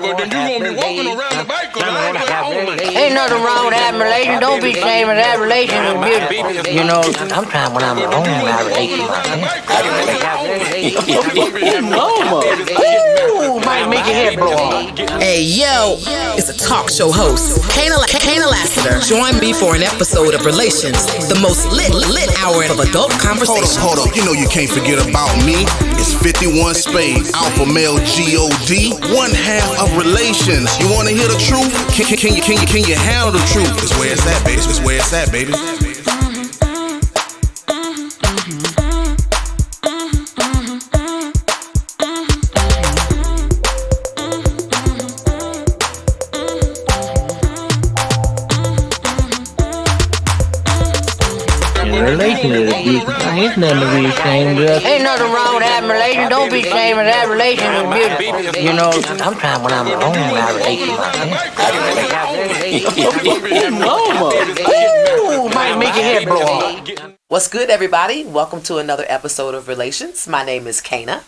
Well, then you gonna be walking around the bike, cause I ain't gonna hold Ain't nothing wrong with having relation. Don't be ashamed of that. Relation is beautiful. You know, sometimes when I'm alone, I relate to myself. Ooh, might make your head blow off. Hey, yo, it's a talk show host, Kana Lassiter. Join me for an episode of Relations, the most lit hour of adult conversation. Hold up, you know you can't forget about me. It's 51 Spade, Alpha Male G-O-D, one half of Relations. You wanna hear the truth? Can you handle the truth? It's where it's at, baby. It's where it's at, baby. Relation is beautiful. Ain't nothing to be ashamed of. Ain't nothing wrong with having relation. Don't be ashamed of that. Relation is beautiful. You know, sometimes when I'm alone, I relate to myself. Ooh, might make your head blow off. What's good, everybody? Welcome to another episode of Relations. My name is Kana.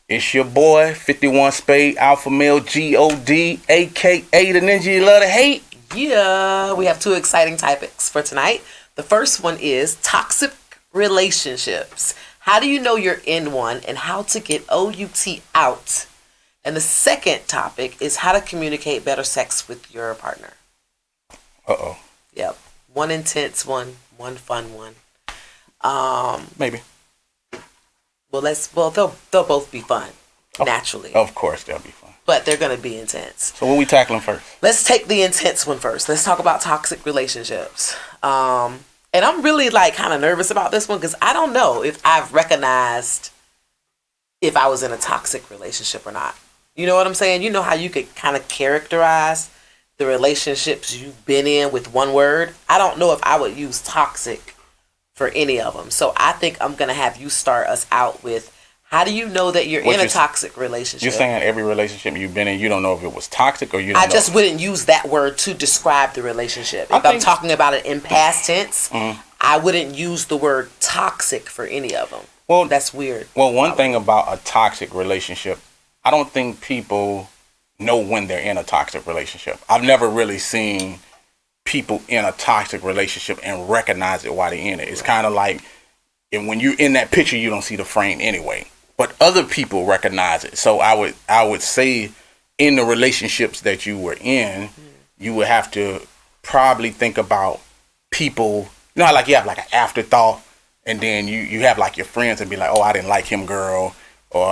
It's your boy, 51 Spade, Alpha Male G-O-D, a.k.a. the ninja you love to hate. Yeah, we have two exciting topics for tonight. The first one is toxic relationships. How do you know you're in one and how to get OUT out? And the second topic is how to communicate better sex with your partner. Uh-oh. Yep. One intense one fun one. Maybe. Well, they'll both be fun, naturally. Of course they'll be fun. But they're going to be intense. So what we tackling first? Let's take the intense one first. Let's talk about toxic relationships. And I'm really kind of nervous about this one because I don't know if I've recognized if I was in a toxic relationship or not. You know what I'm saying? You know how you could kind of characterize the relationships you've been in with one word? I don't know if I would use toxic for any of them. So I think I'm going to have you start us out with, how do you know that you're in a toxic relationship? You're saying every relationship you've been in, you don't know if it was toxic or you don't know. I just wouldn't use that word to describe the relationship. If I'm talking about it in past tense, I wouldn't use the word toxic for any of them. Well, that's weird. Well, one thing about a toxic relationship, I don't think people know when they're in a toxic relationship. I've never really seen people in a toxic relationship and recognize it while they're in it. It's kind of like, and when you're in that picture, you don't see the frame anyway. But other people recognize it. So I would say in the relationships that you were in, you would have to probably think about people. You know how you have an afterthought, and then you have your friends and be like, oh, I didn't like him, girl. Or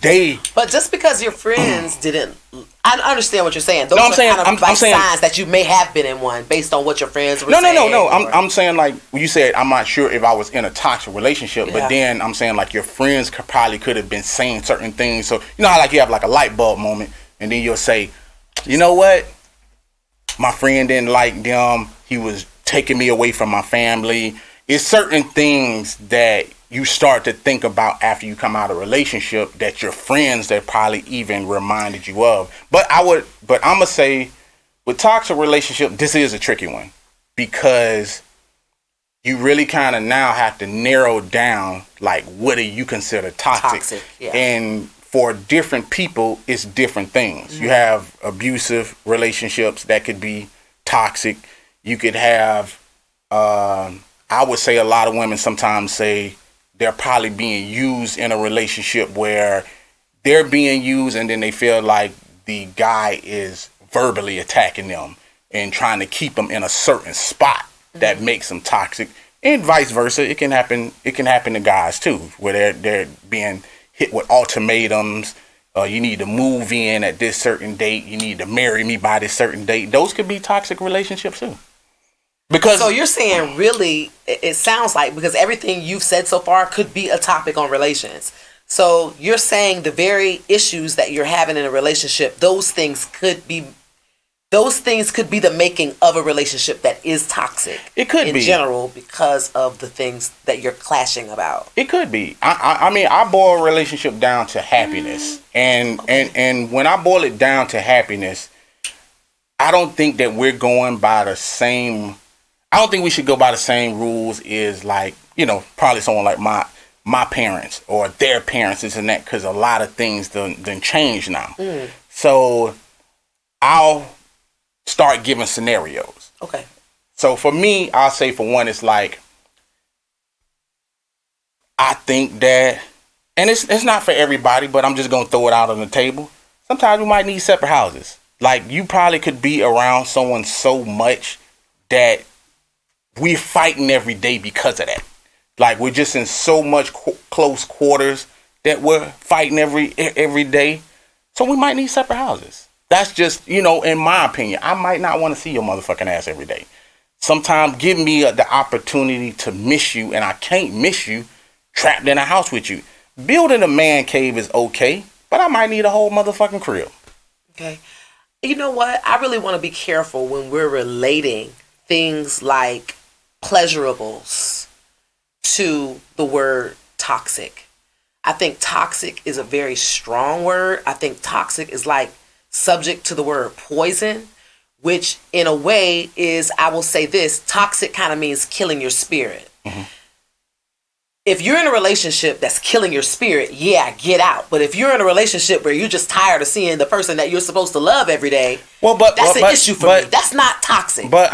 they. But just because your friends didn't, I understand what you're saying. Those I'm saying signs that you may have been in one based on what your friends were saying. No. Or, I'm saying you said I'm not sure if I was in a toxic relationship, but then I'm saying your friends could have been saying certain things. So you know how you have a light bulb moment, and then you'll say, you know what, my friend didn't like them. He was taking me away from my family. It's certain things that you start to think about after you come out of a relationship that your friends that probably even reminded you of. But I'm gonna say with toxic relationship, this is a tricky one because you really kind of now have to narrow down what do you consider toxic. Yeah. And for different people, it's different things. Mm-hmm. You have abusive relationships that could be toxic. You could have, I would say a lot of women sometimes say they're probably being used in a relationship where they're being used and then they feel like the guy is verbally attacking them and trying to keep them in a certain spot that makes them toxic, and vice versa. It can happen to guys too, where they're being hit with ultimatums. You need to move in at this certain date. You need to marry me by this certain date. Those could be toxic relationships too. So you're saying really, it sounds like, because everything you've said so far could be a topic on relations. So you're saying the very issues that you're having in a relationship, those things could be the making of a relationship that is toxic. It could be. In general, because of the things that you're clashing about. It could be. I mean, I boil a relationship down to happiness. And when I boil it down to happiness, I don't think that we're going by the same... I don't think we should go by the same rules as probably someone like my parents or their parents, this and that, because a lot of things done changed now. So I'll start giving scenarios. Okay. So for me, I'll say for one, it's like, I think that, and it's not for everybody, but I'm just going to throw it out on the table. Sometimes we might need separate houses. Like, you probably could be around someone so much that we're fighting every day because of that. Like, we're just in so much close quarters that we're fighting every day. So we might need separate houses. That's just, in my opinion. I might not want to see your motherfucking ass every day. Sometimes give me the opportunity to miss you, and I can't miss you trapped in a house with you. Building a man cave is okay, but I might need a whole motherfucking crib. Okay. You know what? I really want to be careful when we're relating things like pleasurables to the word toxic. I think toxic is a very strong word. I think toxic is like subject to the word poison, which in a way is, I will say this, toxic kind of means killing your spirit. Mm-hmm. If you're in a relationship that's killing your spirit, yeah, get out. But if you're in a relationship where you're just tired of seeing the person that you're supposed to love every day, that's an issue for me. That's not toxic. But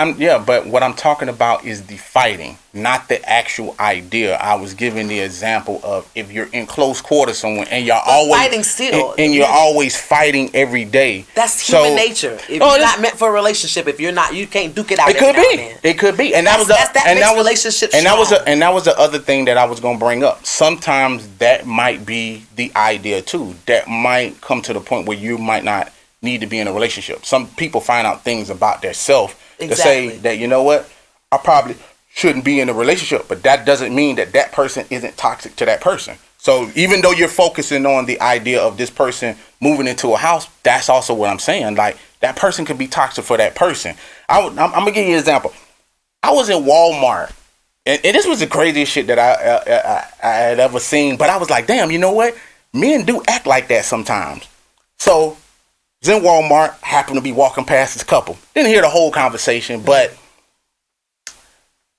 what I'm talking about is the fighting, not the actual idea. I was giving the example of if you're in close quarters somewhere and you're always fighting still, and you're always fighting every day. That's human nature. If you're not meant for a relationship, if you're not, you can't duke it out. It could be, and that was the other thing that I was gonna bring up. Sometimes that might be the idea too. That might come to the point where you might not need to be in a relationship. Some people find out things about their self to say that, you know what, I probably shouldn't be in a relationship, but that doesn't mean that that person isn't toxic to that person. So even though you're focusing on the idea of this person moving into a house, that's also what I'm saying. Like, that person could be toxic for that person. I'm gonna give you an example. I was in Walmart, and this was the craziest shit that I had ever seen, but I was like, damn, you know what? Men do act like that sometimes. So I was in Walmart, happened to be walking past this couple. Didn't hear the whole conversation, but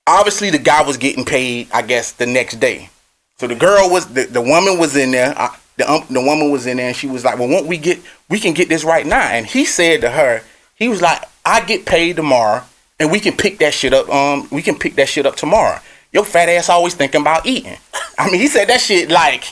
obviously the guy was getting paid, I guess, the next day. So the girl was, the woman was in there, the woman was in there, and she was like, well, we can get this right now. And he said to her, he was like, I get paid tomorrow, and we can pick that shit up, tomorrow. Your fat ass always thinking about eating. I mean, he said that shit like,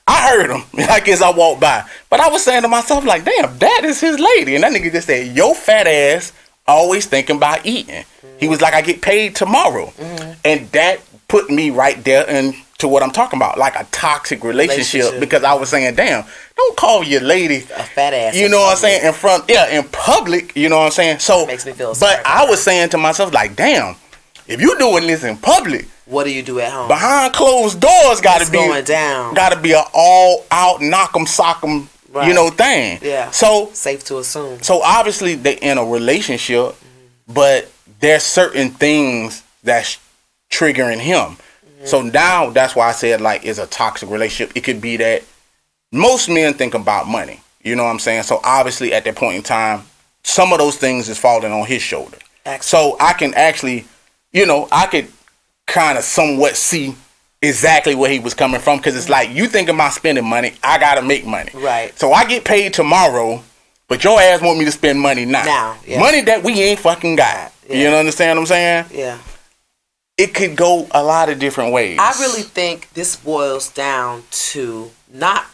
I heard him, like, as I walked by. But I was saying to myself, like, damn, that is his lady. And that nigga just said, your fat ass always thinking about eating. Mm-hmm. He was like, I get paid tomorrow. Mm-hmm. And that put me right there into what I'm talking about, like a toxic relationship. Because I was saying, damn, don't call your lady a fat ass. You know what I'm saying? In public, you know what I'm saying? So, that makes me feel sorry. But I was saying to myself, like, damn, if you're doing this in public, what do you do at home? Behind closed doors, gotta be going down. Gotta be an all out knock 'em sock 'em, thing. Yeah. So safe to assume. So obviously they in a relationship, but there's certain things that's triggering him. Mm-hmm. So now that's why I said, like, it's a toxic relationship. It could be that most men think about money. You know what I'm saying? So obviously at that point in time, some of those things is falling on his shoulder. Excellent. So I can actually, I could kind of somewhat see exactly where he was coming from, because it's like, you thinking about spending money, I gotta make money. Right. So I get paid tomorrow, but your ass want me to spend money now. Yeah. Money that we ain't fucking got. Yeah. You understand what I'm saying? Yeah. It could go a lot of different ways. I really think this boils down to not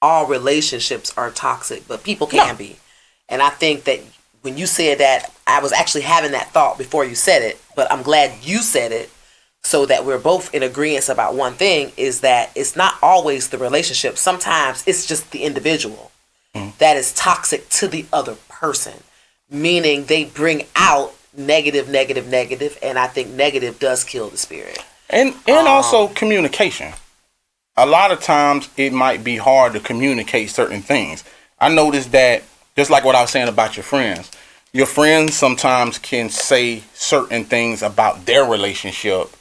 all relationships are toxic, but people can be. And I think that when you said that, I was actually having that thought before you said it, but I'm glad you said it so that we're both in agreement about one thing, is that it's not always the relationship. Sometimes it's just the individual that is toxic to the other person, meaning they bring out negative, and I think negative does kill the spirit. And also communication. A lot of times it might be hard to communicate certain things. I noticed that, just like what I was saying about your friends sometimes can say certain things about their relationship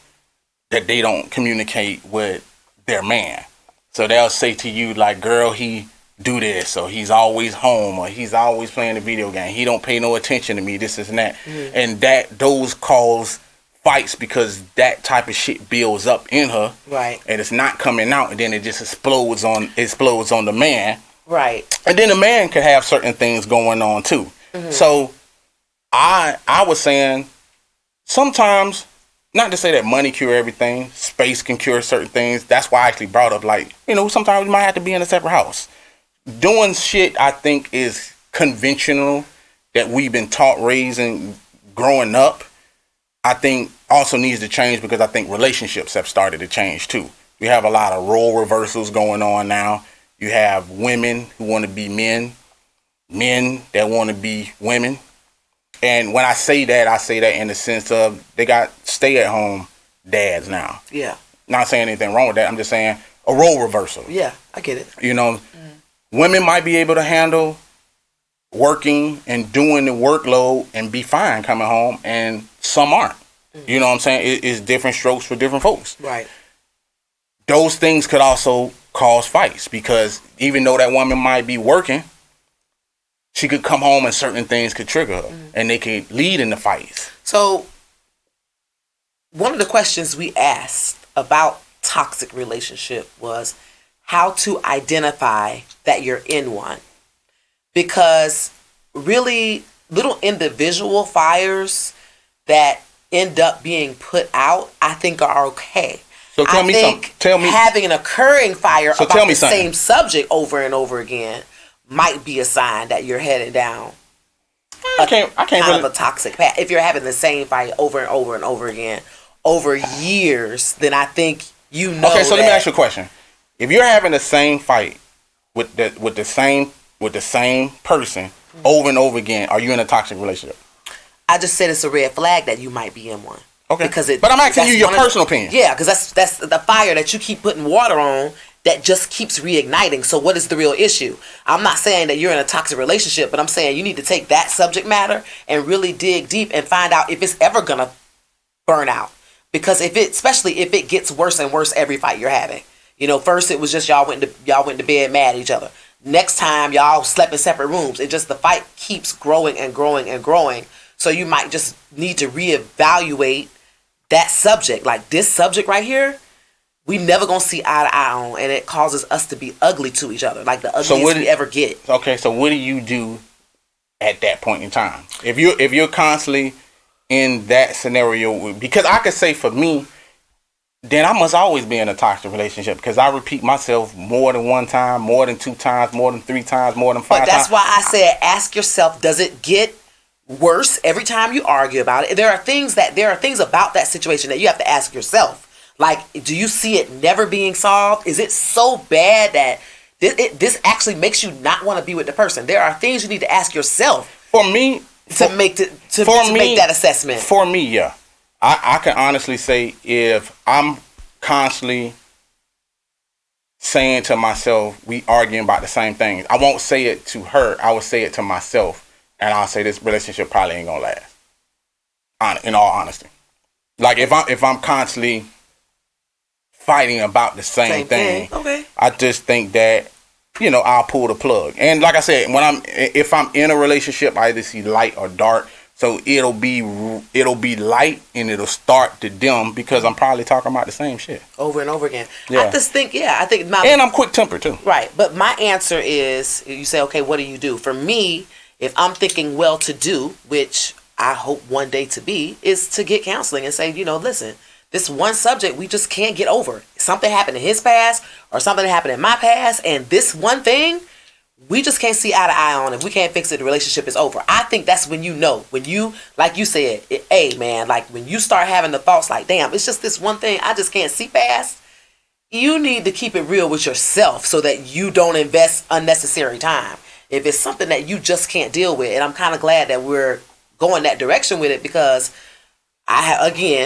that they don't communicate with their man. So they'll say to you, like, girl, he do this, or he's always home, or he's always playing a video game, he don't pay no attention to me, this and that. And those cause fights, because that type of shit builds up in her, right? And it's not coming out, and then it just explodes on the man. Right. And then the man could have certain things going on too. So I was saying sometimes, not to say that money cure everything, space can cure certain things. That's why I actually brought up, like, you know, sometimes we might have to be in a separate house. Doing shit I think is conventional that we've been taught raising growing up, I think also needs to change, because I think relationships have started to change too. We have a lot of role reversals going on now. You have women who want to be men, men that want to be women. And when I say that in the sense of they got stay-at-home dads now. Yeah. Not saying anything wrong with that. I'm just saying a role reversal. Yeah, I get it. You know, women might be able to handle working and doing the workload and be fine coming home, and some aren't. You know what I'm saying? It's different strokes for different folks. Right. Those things could also cause fights, because even though that woman might be working, she could come home and certain things could trigger her, and they could lead into fights. So, one of the questions we asked about toxic relationship was how to identify that you're in one. Because really, little individual fires that end up being put out, I think are okay. So tell me something. Tell me, having an occurring fire so about the something. same subject over and over again might be a sign that you're headed down I can't kind really, of a toxic path. If you're having the same fight over and over and over again over years, then I think you know. Okay, so let me ask you a question. If you're having the same fight with the same person over and over again, are you in a toxic relationship? I just said it's a red flag that you might be in one. Okay. Because but I'm asking you your personal opinion. Yeah, because that's the fire that you keep putting water on that just keeps reigniting. So what is the real issue? I'm not saying that you're in a toxic relationship, but I'm saying you need to take that subject matter and really dig deep and find out if it's ever gonna burn out. Because especially if it gets worse and worse every fight you're having. You know, first it was just y'all went to bed mad at each other. Next time y'all slept in separate rooms. It just, the fight keeps growing and growing and growing. So you might just need to reevaluate that subject. Like, this subject right here, we never gonna see eye to eye on, and it causes us to be ugly to each other, like the ugliest we ever get. Okay, so what do you do at that point in time? If you're constantly in that scenario, because I could say for me, then I must always be in a toxic relationship, because I repeat myself more than one time, more than 2 times, more than 3 times, more than 5 times. But that's why I said ask yourself, does it get worse every time you argue about it? There are things about that situation that you have to ask yourself. Like, do you see it never being solved? Is it so bad that this actually makes you not want to be with the person? There are things you need to ask yourself. For me, to make that assessment. For me, yeah. I can honestly say, if I'm constantly saying to myself, we arguing about the same things, I won't say it to her. I will say it to myself, and I'll say this relationship probably ain't gonna last. In all honesty, like if I'm constantly fighting about the same thing, okay, I just think that, you know, I'll pull the plug. And like I said, if I'm in a relationship, I either see light or dark. So it'll be light and it'll start to dim, because I'm probably talking about the same shit over and over again. Yeah. I think and I'm quick tempered too. Right, but my answer is, you say, okay, what do you do? For me, if I'm thinking well to do, which I hope one day to be, is to get counseling and say, you know, listen, this one subject we just can't get over. Something happened in his past or something happened in my past, and this one thing we just can't see eye to eye on. If we can't fix it, the relationship is over. I think that's when you know. When you, like you said, like when you start having the thoughts like, damn, it's just this one thing I just can't see past. You need to keep it real with yourself so that you don't invest unnecessary time. If it's something that you just can't deal with, and I'm kind of glad that we're going that direction with it, because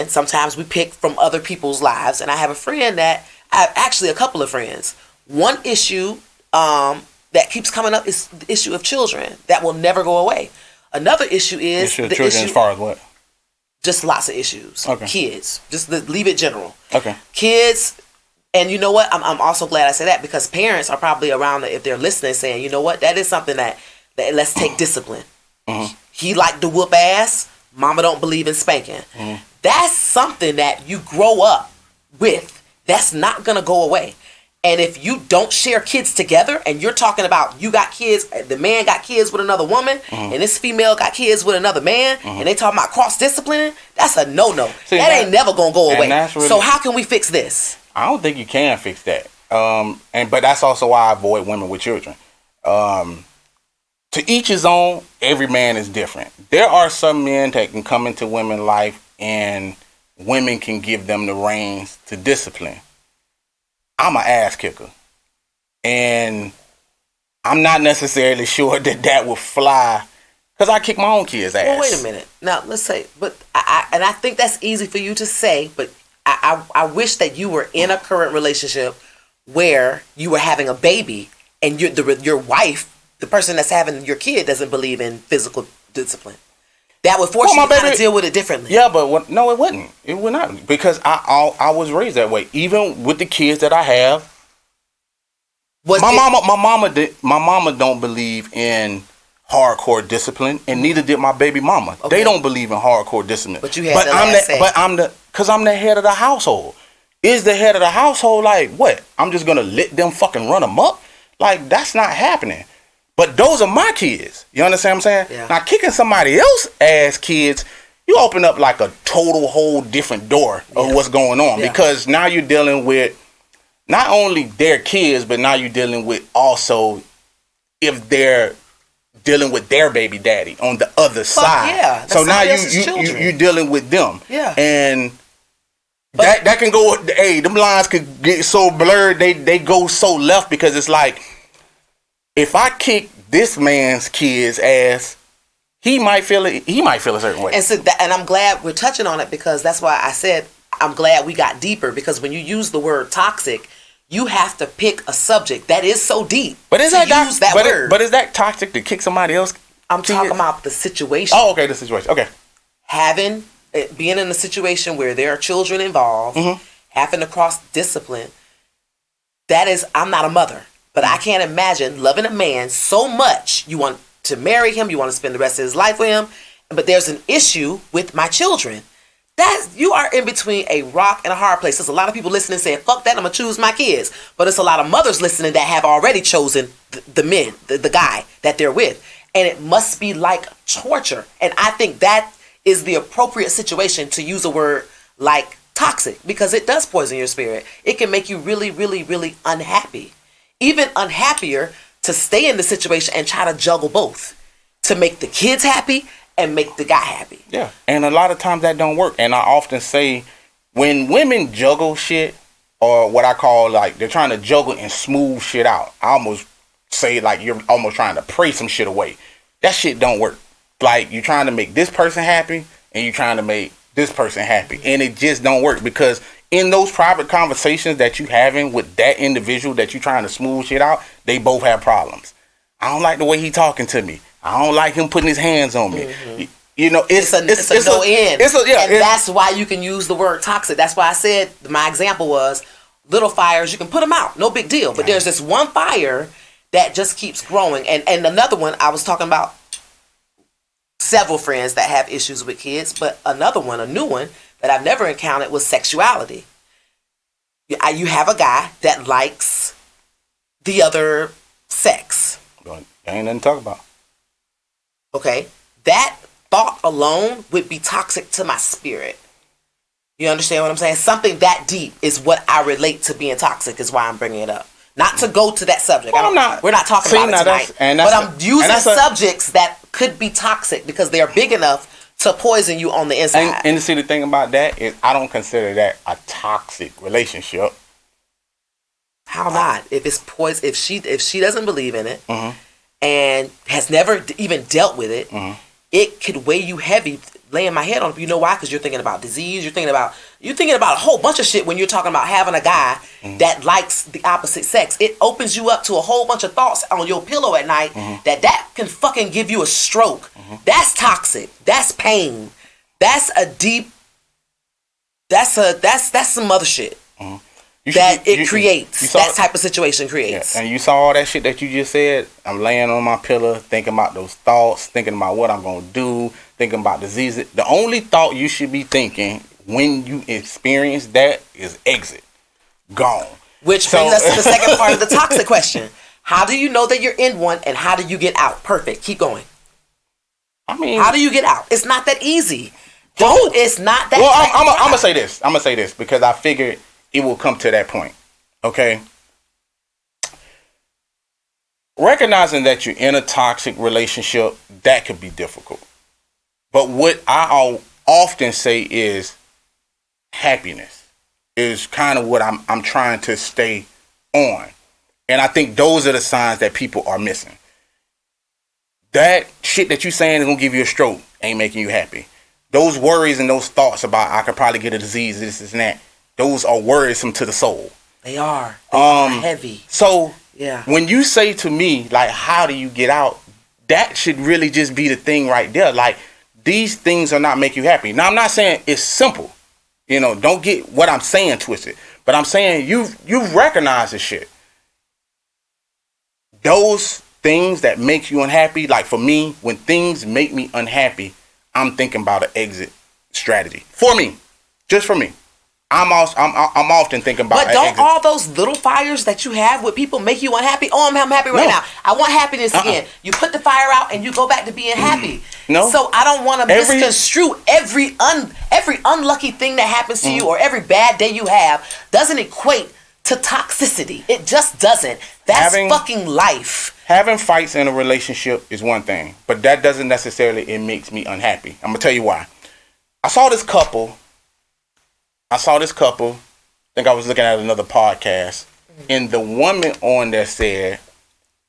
sometimes we pick from other people's lives, and I have a couple of friends. One issue that keeps coming up is the issue of children that will never go away. Another issue is issue of children as far as what? Just lots of issues. Okay. Kids. Just leave it general. Okay. Kids. And you know what? I'm also glad I say that, because parents are probably around, if they're listening, saying, you know what? That is something that let's take discipline. Mm-hmm. He liked to whoop ass. Mama don't believe in spanking. Mm-hmm. That's something that you grow up with. That's not going to go away. And if you don't share kids together, and you're talking about you got kids, the man got kids with another woman, and this female got kids with another man, and they talking about cross disciplining, that's a no. That ain't never gonna go away. Really, so how can we fix this? I don't think you can fix that. But that's also why I avoid women with children. To each his own. Every man is different. There are some men that can come into women's life and women can give them the reins to discipline. I'm an ass kicker, and I'm not necessarily sure that would fly because I kick my own kids' ass. Well, wait a minute. Now let's say, but I think that's easy for you to say, but I wish that you were in a current relationship where you were having a baby and your wife, the person that's having your kid, doesn't believe in physical discipline. That would force you to kind of deal with it differently. Yeah, but no, it wouldn't. It would not, because I was raised that way. Even with the kids that I have, my mama don't believe in hardcore discipline, and neither did my baby mama. Okay. They don't believe in hardcore discipline. But you had I'm the head of the household. Is the head of the household like what? I'm just gonna let them fucking run amok? Like, that's not happening. But those are my kids. You understand what I'm saying? Yeah. Now, kicking somebody else's ass kids, you open up like a total whole different door of what's going on. Yeah. Because now you're dealing with not only their kids, but now you're dealing with also if they're dealing with their baby daddy on the other side. Yeah. So now you're dealing with them. Yeah. And that can go, hey, them lines could get so blurred, they go so left, because it's like, if I kick this man's kid's ass, he might feel a certain way. And so and I'm glad we're touching on it, because that's why I said I'm glad we got deeper, because when you use the word toxic, you have to pick a subject that is so deep. But is that word? But is that toxic to kick somebody else? I'm talking about the situation. Oh, okay, the situation. Okay. Being in a situation where there are children involved, having to cross discipline, I'm not a mother. But I can't imagine loving a man so much, you want to marry him, you want to spend the rest of his life with him, but there's an issue with my children. You are in between a rock and a hard place. There's a lot of people listening saying, fuck that, I'm going to choose my kids. But it's a lot of mothers listening that have already chosen the guy that they're with. And it must be like torture. And I think that is the appropriate situation to use a word like toxic, because it does poison your spirit. It can make you really, really, really unhappy. Even unhappier to stay in the situation and try to juggle both to make the kids happy and make the guy happy. Yeah. And a lot of times that don't work. And I often say, when women juggle shit, or what I call, like, they're trying to juggle and smooth shit out, I almost say like you're almost trying to pray some shit away. That shit don't work. Like, you're trying to make this person happy and you're trying to make this person happy, and it just don't work, because in those private conversations that you having with that individual that you trying to smooth shit out, they both have problems. I don't like the way he talking to me. I don't like him putting his hands on me. Mm-hmm. You know, it's a no end. That's why you can use the word toxic. That's why I said my example was little fires, you can put them out, no big deal. But there's this one fire that just keeps growing. And another one, I was talking about several friends that have issues with kids, but another one, a new one that I've never encountered, was sexuality. You have a guy that likes the other sex. Ain't nothing to talk about. Okay? That thought alone would be toxic to my spirit. You understand what I'm saying? Something that deep is what I relate to being toxic, is why I'm bringing it up. Not to go to that subject. Well, we're not talking about it tonight. But I'm using subjects that could be toxic because they are big enough to poison you on the inside. And see, the thing about that is, I don't consider that a toxic relationship. How not? If it's poison, if she doesn't believe in it, and has never even dealt with it, it could weigh you heavy, laying my head on it. You know why? Because you're thinking about disease. You're thinking about a whole bunch of shit when you're talking about having a guy that likes the opposite sex. It opens you up to a whole bunch of thoughts on your pillow at night that can fucking give you a stroke. That's toxic. That's pain. That's a deep. That's some other shit. That type of situation creates. Yeah, and you saw all that shit that you just said. I'm laying on my pillow, thinking about those thoughts, thinking about what I'm going to do, thinking about diseases. The only thought you should be thinking when you experience that is exit. Gone. Which brings us to the second part of the toxic question. How do you know that you're in one, and how do you get out? Perfect. Keep going. I mean, how do you get out? It's not that easy. It's not that. Well, I'm gonna say this. I'm gonna say this because I figured it will come to that point. Okay. Recognizing that you're in a toxic relationship, that could be difficult. But what I often say is happiness is kind of what I'm trying to stay on. And I think those are the signs that people are missing. That shit that you saying is gonna give you a stroke ain't making you happy. Those worries and those thoughts about I could probably get a disease, this and that, those are worrisome to the soul. They are. They are heavy. So yeah, when you say to me, like, how do you get out? That should really just be the thing right there. Like, these things are not make you happy. Now, I'm not saying it's simple. You know, don't get what I'm saying twisted. But I'm saying you recognize this shit. Those things that make you unhappy, like for me, when things make me unhappy, I'm thinking about an exit strategy. For me. Just for me. I'm often thinking about. But don't all those little fires that you have with people make you unhappy? Oh, I'm happy right now. I want happiness again. You put the fire out and you go back to being happy. No. So I don't want to misconstrue every unlucky thing that happens to you or every bad day you have doesn't equate to toxicity. It just doesn't. That's fucking life. Having fights in a relationship is one thing, but that doesn't necessarily it makes me unhappy. I'm gonna tell you why. I saw this couple. I think I was looking at another podcast, and the woman on there said,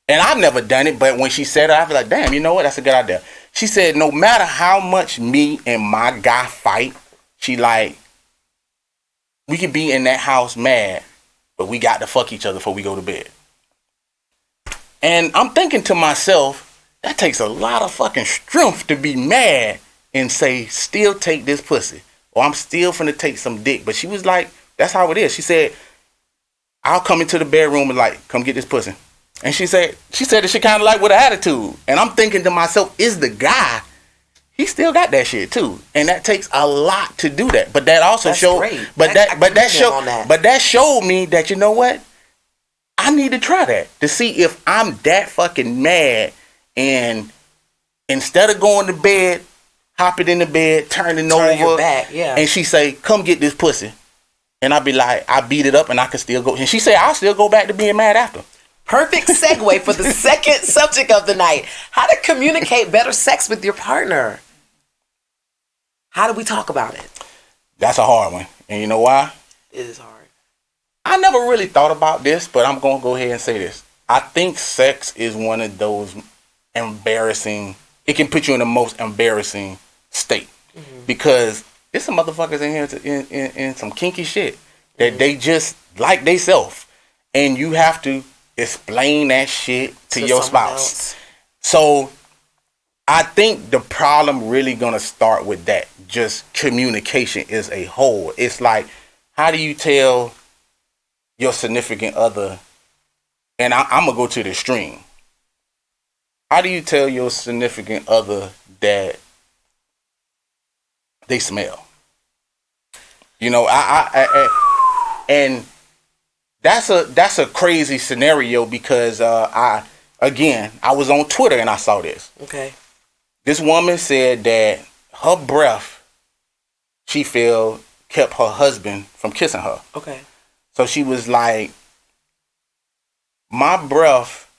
and I've never done it, but when she said it, I was like, damn, you know what? That's a good idea. She said, no matter how much me and my guy fight, she like, we could be in that house mad, but we got to fuck each other before we go to bed. And I'm thinking to myself, that takes a lot of fucking strength to be mad and say, still take this pussy. Or I'm still finna take some dick. But she was like, that's how it is. She said, I'll come into the bedroom and like, come get this pussy. And she said that she kind of like with an attitude. And I'm thinking to myself, is the guy, he still got that shit too. And that takes a lot to do that. But that also showed, that showed me that, you know what? I need to try that to see if I'm that fucking mad. And instead of going to bed, hopping in the bed, turning over, your back, and she say, come get this pussy. And I be like, I beat it up and I can still go. And she say, I'll still go back to being mad after. Perfect segue for the second subject of the night. How to communicate better sex with your partner. How do we talk about it? That's a hard one. And you know why? It is hard. I never really thought about this, but I'm going to go ahead and say this. I think sex is one of those embarrassing, it can put you in the most embarrassing state. Because there's some motherfuckers in here in some kinky shit that they just like they self. And you have to explain that shit to your spouse. Else. So I think the problem really gonna start with that. Just communication is a whole. It's like, how do you tell your significant other, and I'm gonna go to the extreme. How do you tell your significant other that they smell? You know, and that's a crazy scenario because I was on Twitter and I saw this. Okay. This woman said that her breath, she feel, kept her husband from kissing her. Okay. So she was like, my breath,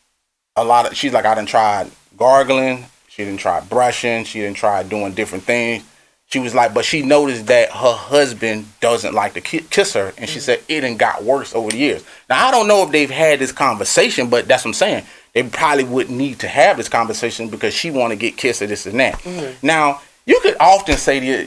she's like, I done tried gargling, she done tried brushing, she done tried doing different things. She was like, but she noticed that her husband doesn't like to kiss her. And she said it done got worse over the years. Now, I don't know if they've had this conversation, but that's what I'm saying. They probably wouldn't need to have this conversation because she want to get kissed or this and that. Now, you could often say,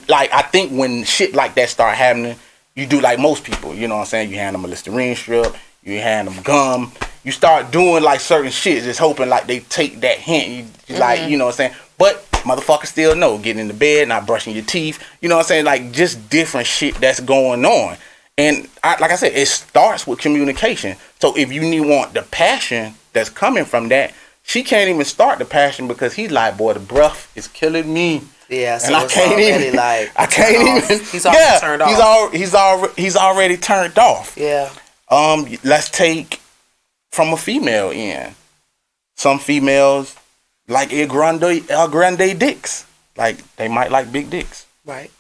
like, I think when shit like that start happening, you do like most people. You know what I'm saying? You hand them a Listerine strip, you hand them gum. You start doing like certain shit, just hoping like they take that hint. Like, you know what I'm saying? But motherfuckers still know, getting in the bed, not brushing your teeth. You know what I'm saying? Like, just different shit that's going on. And like I said, it starts with communication. So if you want the passion that's coming from that, she can't even start the passion because he's like, boy, the breath is killing me. Yeah, so and I can't even. Like, I can't even. He's already turned off. He's already turned off. Yeah. Let's take from a female end. Some females like El Grande dicks. Like they might like big dicks. Right.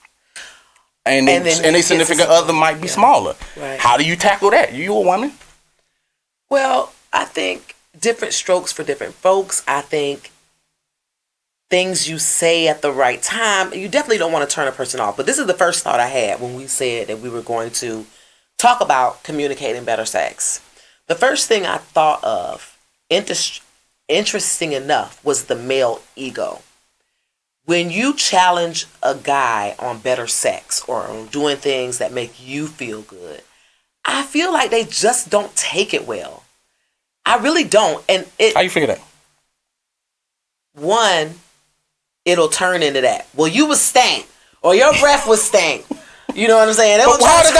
And their significant other might be smaller. Right. How do you tackle that? You a woman? Well, I think different strokes for different folks. I think things you say at the right time, you definitely don't want to turn a person off. But this is the first thought I had when we said that we were going to talk about communicating better sex. The first thing I thought of, interesting enough, was the male ego. When you challenge a guy on better sex or on doing things that make you feel good, I feel like they just don't take it well. I really don't. And how you figure that? One, it'll turn into that. Well, you was stank, or your breath was stank. You know what I'm saying? But how does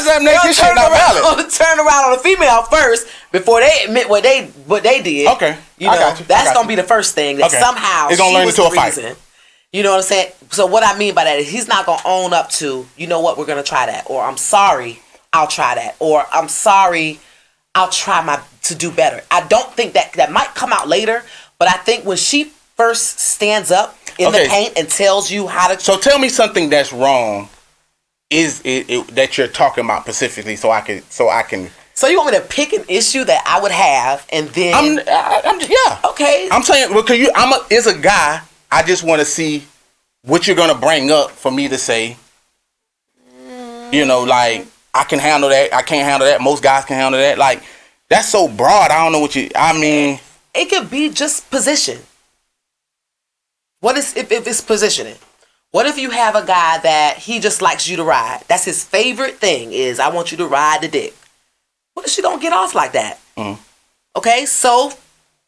that make this shit not valid? Turn around on the female first before they admit what they did. Okay, you know that's gonna be the first thing that somehow it's gonna learn into a fight. You know what I'm saying? So what I mean by that is he's not gonna own up to, you know what, we're gonna try that, or I'm sorry, I'll try that, or I'm sorry, I'll try to do better. I don't think that might come out later, but I think when she first stands up in the paint and tells you how to. So tell me something that's wrong. Is it that you're talking about specifically, so I can. So you want me to pick an issue that I would have, and then I'm just, yeah. Okay. I'm saying because as a guy, I just want to see what you're gonna bring up for me to say. You know, like I can handle that. I can't handle that. Most guys can handle that. Like that's so broad. I don't know what you. I mean, it could be just position. What is if it's positioning? What if you have a guy that he just likes you to ride? That's his favorite thing is, I want you to ride the dick. What if she don't get off like that? Mm-hmm. Okay, so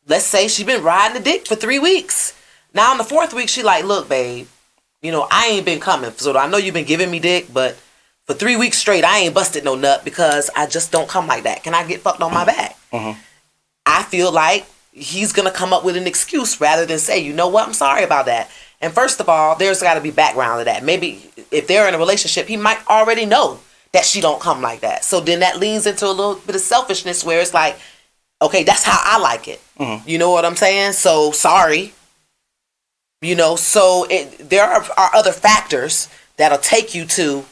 let's say she been riding the dick for 3 weeks. Now on the 4th week, she like, look, babe, you know, I ain't been coming. So I know you've been giving me dick, but for 3 weeks straight, I ain't busted no nut because I just don't come like that. Can I get fucked on my back? Mm-hmm. I feel like he's going to come up with an excuse rather than say, you know what, I'm sorry about that. And first of all, there's got to be background to that. Maybe if they're in a relationship, he might already know that she don't come like that. So then that leans into a little bit of selfishness where it's like, okay, that's how I like it. Mm-hmm. You know what I'm saying? So sorry. You know, so there are other factors that'll take you to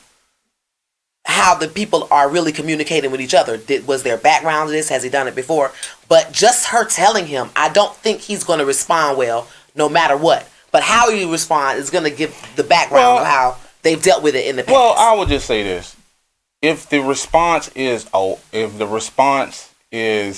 how the people are really communicating with each other. Was there background to this? Has he done it before? But just her telling him, I don't think he's going to respond well no matter what. But how you respond is going to give the background of how they've dealt with it in the past. Well, I would just say this: if the response is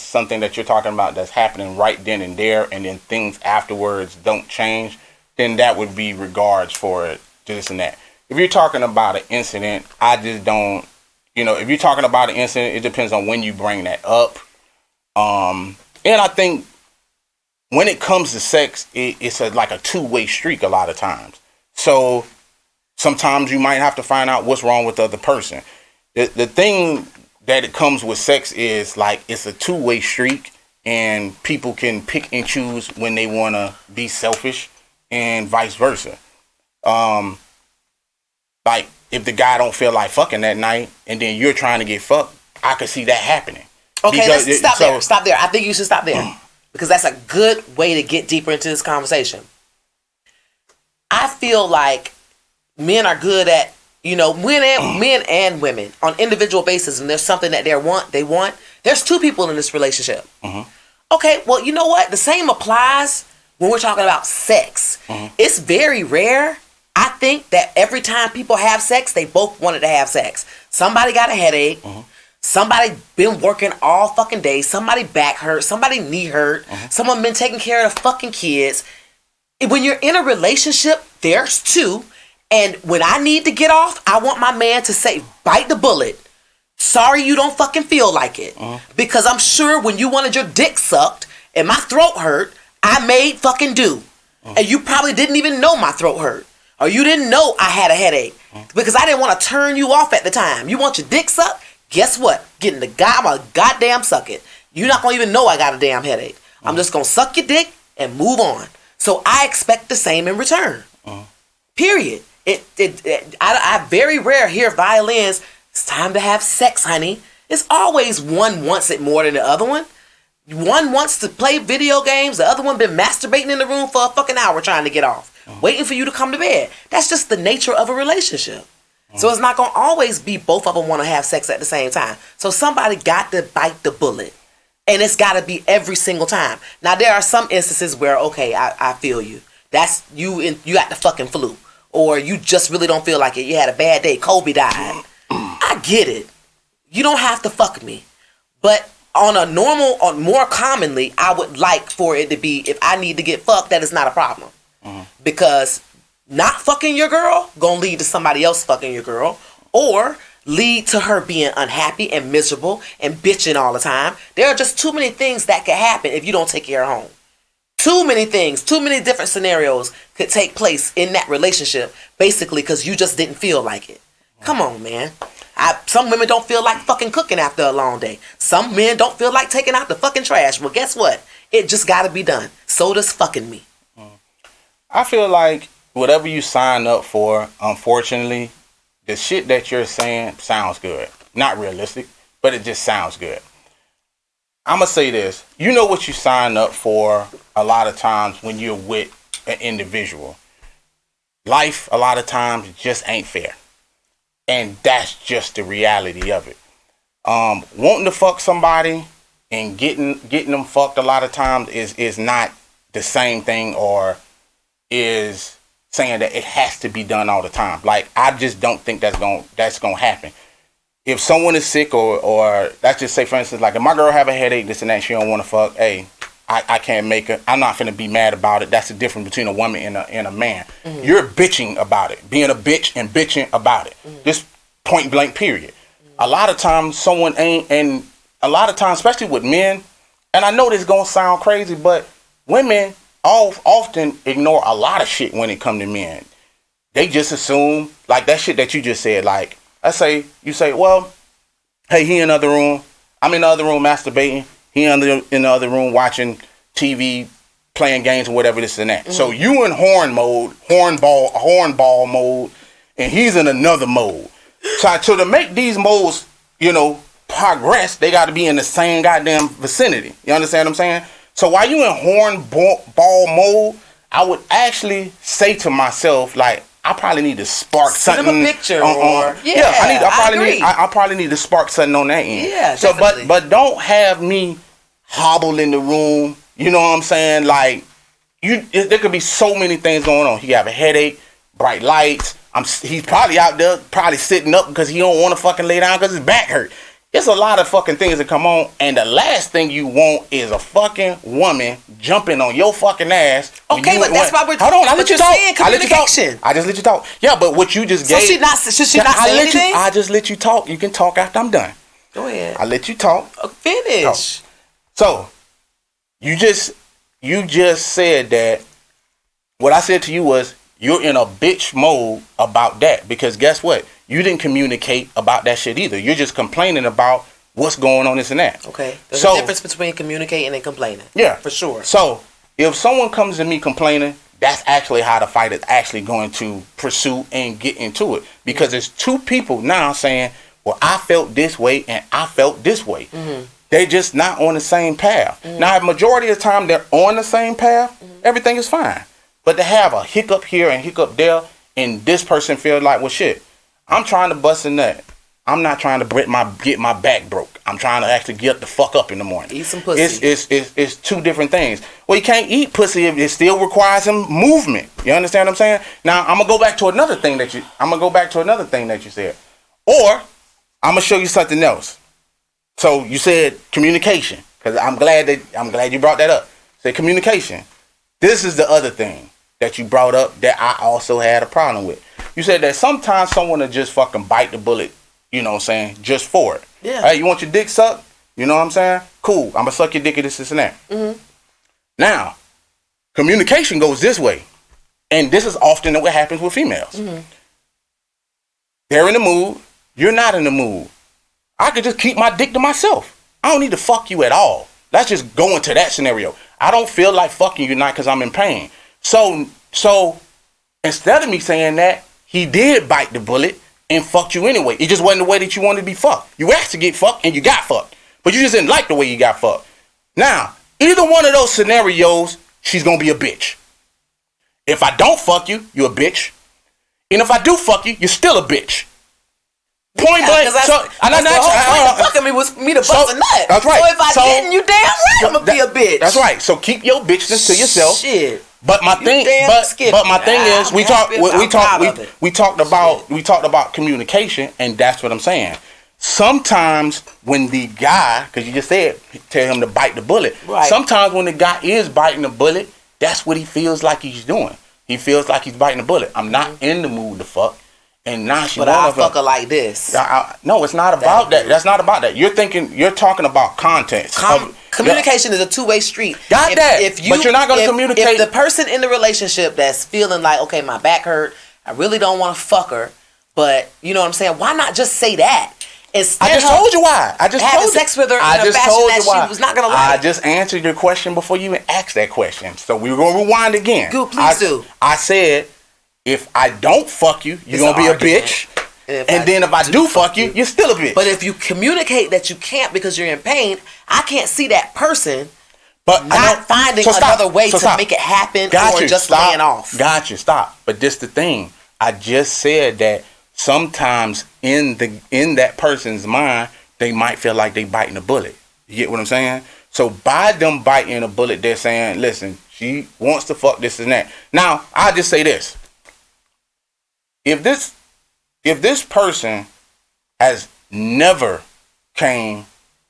something that you're talking about that's happening right then and there, and then things afterwards don't change, then that would be regards for it, this and that. If you're talking about an incident, I just don't. You know, if you're talking about an incident, it depends on when you bring that up. And I think. When it comes to sex, it's like a two-way streak a lot of times. So sometimes you might have to find out what's wrong with the other person. The thing that it comes with sex is like it's a two-way streak, and people can pick and choose when they want to be selfish and vice versa. Like if the guy don't feel like fucking that night and then you're trying to get fucked, I could see that happening. Okay, let's stop there. I think you should stop there. Because that's a good way to get deeper into this conversation. I feel like men are good at, you know, men and women on individual basis, and there's something that they want. There's two people in this relationship. Mm-hmm. Okay, well, you know what? The same applies when we're talking about sex. Mm-hmm. It's very rare, I think, that every time people have sex, they both wanted to have sex. Somebody got a headache. Mm-hmm. Somebody been working all fucking day. Somebody back hurt. Somebody knee hurt. Mm-hmm. Someone been taking care of the fucking kids. When you're in a relationship, there's two. And when I need to get off, I want my man to say, bite the bullet. Sorry you don't fucking feel like it. Mm-hmm. Because I'm sure when you wanted your dick sucked and my throat hurt, I made fucking do. Mm-hmm. And you probably didn't even know my throat hurt. Or you didn't know I had a headache. Mm-hmm. Because I didn't want to turn you off at the time. You want your dick sucked? Guess what? I'm a goddamn suck it. You're not going to even know I got a damn headache. I'm just going to suck your dick and move on. So I expect the same in return. Period. I very rare hear violins. It's time to have sex, honey. It's always one wants it more than the other one. One wants to play video games. The other one been masturbating in the room for a fucking hour trying to get off. Waiting for you to come to bed. That's just the nature of a relationship. So it's not going to always be both of them want to have sex at the same time. So somebody got to bite the bullet. And it's got to be every single time. Now, there are some instances where, okay, I feel you. That's you got the fucking flu. Or you just really don't feel like it. You had a bad day. Kobe died. I get it. You don't have to fuck me. But on a normal, or more commonly, I would like for it to be, if I need to get fucked, that is not a problem. Because not fucking your girl gonna lead to somebody else fucking your girl, or lead to her being unhappy and miserable and bitching all the time. There are just too many things that could happen if you don't take care of home. Too many things, too many different scenarios could take place in that relationship, basically because you just didn't feel like it. Come on, man. Some women don't feel like fucking cooking after a long day. Some men don't feel like taking out the fucking trash. Well, guess what? It just gotta be done. So does fucking me. I feel like whatever you sign up for, unfortunately, the shit that you're saying sounds good. Not realistic, but it just sounds good. I'm going to say this. You know what you sign up for a lot of times when you're with an individual. Life, a lot of times, just ain't fair. And that's just the reality of it. Wanting to fuck somebody and getting them fucked a lot of times is not the same thing, or is saying that it has to be done all the time. Like, I just don't think that's gonna happen. If someone is sick, or let's just say, for instance, like if my girl have a headache, this and that, she don't want to fuck, hey, I can't make it. I'm not finna be mad about it. That's the difference between a woman and a man. Mm-hmm. You're bitching about it, being a bitch and bitching about it. Mm-hmm. Just point blank period. Mm-hmm. A lot of times someone ain't, and a lot of times, especially with men, and I know this gonna sound crazy, but women often ignore a lot of shit when it come to men. They just assume, like that shit that you just said, like, you say, well, hey, he in the other room, I'm in the other room masturbating, he in the other room watching TV, playing games and whatever, this and that. Mm-hmm. So you in hornball mode, and he's in another mode. So to make these modes, progress, they got to be in the same goddamn vicinity. You understand what I'm saying? So while you in hornball mode, I would actually say to myself, like, I probably need to spark something. Send him a picture, I probably need to spark something on that end. Yeah, so, definitely. but don't have me hobble in the room. You know what I'm saying? Like, there could be so many things going on. He have a headache, bright lights. He's probably out there, probably sitting up because he don't want to fucking lay down because his back hurt. It's a lot of fucking things that come on, and the last thing you want is a fucking woman jumping on your fucking ass. Okay, but that's why we're... Hold on, I let you talk. Communication. I just let you talk. Yeah, but what you just gave... So should she not say anything? I just let you talk. You can talk after I'm done. Go ahead. I let you talk. Finish. Talk. So, you just said that what I said to you was, you're in a bitch mode about that, because guess what? You didn't communicate about that shit either. You're just complaining about what's going on, this and that. Okay. There's a difference between communicating and complaining. Yeah. For sure. So, if someone comes to me complaining, that's actually how the fight is actually going to pursue and get into it. Because there's two people now saying, well, I felt this way and I felt this way. Mm-hmm. They're just not on the same path. Mm-hmm. Now, majority of the time they're on the same path, everything is fine. But to have a hiccup here and hiccup there, and this person feel like, well, shit, I'm trying to bust a nut. I'm not trying to get my back broke. I'm trying to actually get the fuck up in the morning. Eat some pussy. It's two different things. Well, you can't eat pussy if it still requires some movement. You understand what I'm saying? Now, I'm gonna go back to another thing that you said. Or I'm gonna show you something else. So you said communication, because I'm glad you brought that up. Say communication. This is the other thing that you brought up that I also had a problem with. You said that sometimes someone will just fucking bite the bullet, you know what I'm saying, just for it. Yeah. Hey, you want your dick sucked? You know what I'm saying? Cool. I'm going to suck your dick at this and that. Mm-hmm. Now, communication goes this way. And this is often what happens with females. Mm-hmm. They're in the mood. You're not in the mood. I could just keep my dick to myself. I don't need to fuck you at all. Let's just go into that scenario. I don't feel like fucking you tonight because I'm in pain. So instead of me saying that, he did bite the bullet and fucked you anyway. It just wasn't the way that you wanted to be fucked. You asked to get fucked and you got fucked. But you just didn't like the way you got fucked. Now, either one of those scenarios, she's going to be a bitch. If I don't fuck you, you're a bitch. And if I do fuck you, you're still a bitch. Point blank. Fucking me was me to bust a nut. That's right. So if I didn't, you damn right I'm gonna be a bitch. That's right. So keep your bitchness to yourself. Shit. But my thing, but my thing is, we talked about communication, and that's what I'm saying. Sometimes when the guy, because you just said, tell him to bite the bullet. Right. Sometimes when the guy is biting the bullet, that's what he feels like he's doing. He feels like he's biting the bullet. I'm not in the mood to fuck. And now she but I'll fuck her like this. No, it's not about that. That's not about that. You're talking about content. Communication is a two-way street. But you're not going to communicate. If the person in the relationship that's feeling like, okay, my back hurt, I really don't want to fuck her, but you know what I'm saying? Why not just say that? I just told you why. I just told you. Sex with her in a fashion that she was not going to like. I just answered your question before you even asked that question. So we're going to rewind again. Good, please do. I said, if I don't fuck you, you're going to be a bitch. And then if I do fuck you, you're still a bitch. But if you communicate that you can't because you're in pain, I can't see that person finding another way to make it happen or just laying off. Got you. Stop. But this the thing. I just said that sometimes in that person's mind, they might feel like they biting a bullet. You get what I'm saying? So by them biting a bullet, they're saying, listen, she wants to fuck this and that. Now, I'll just say this. If this person has never came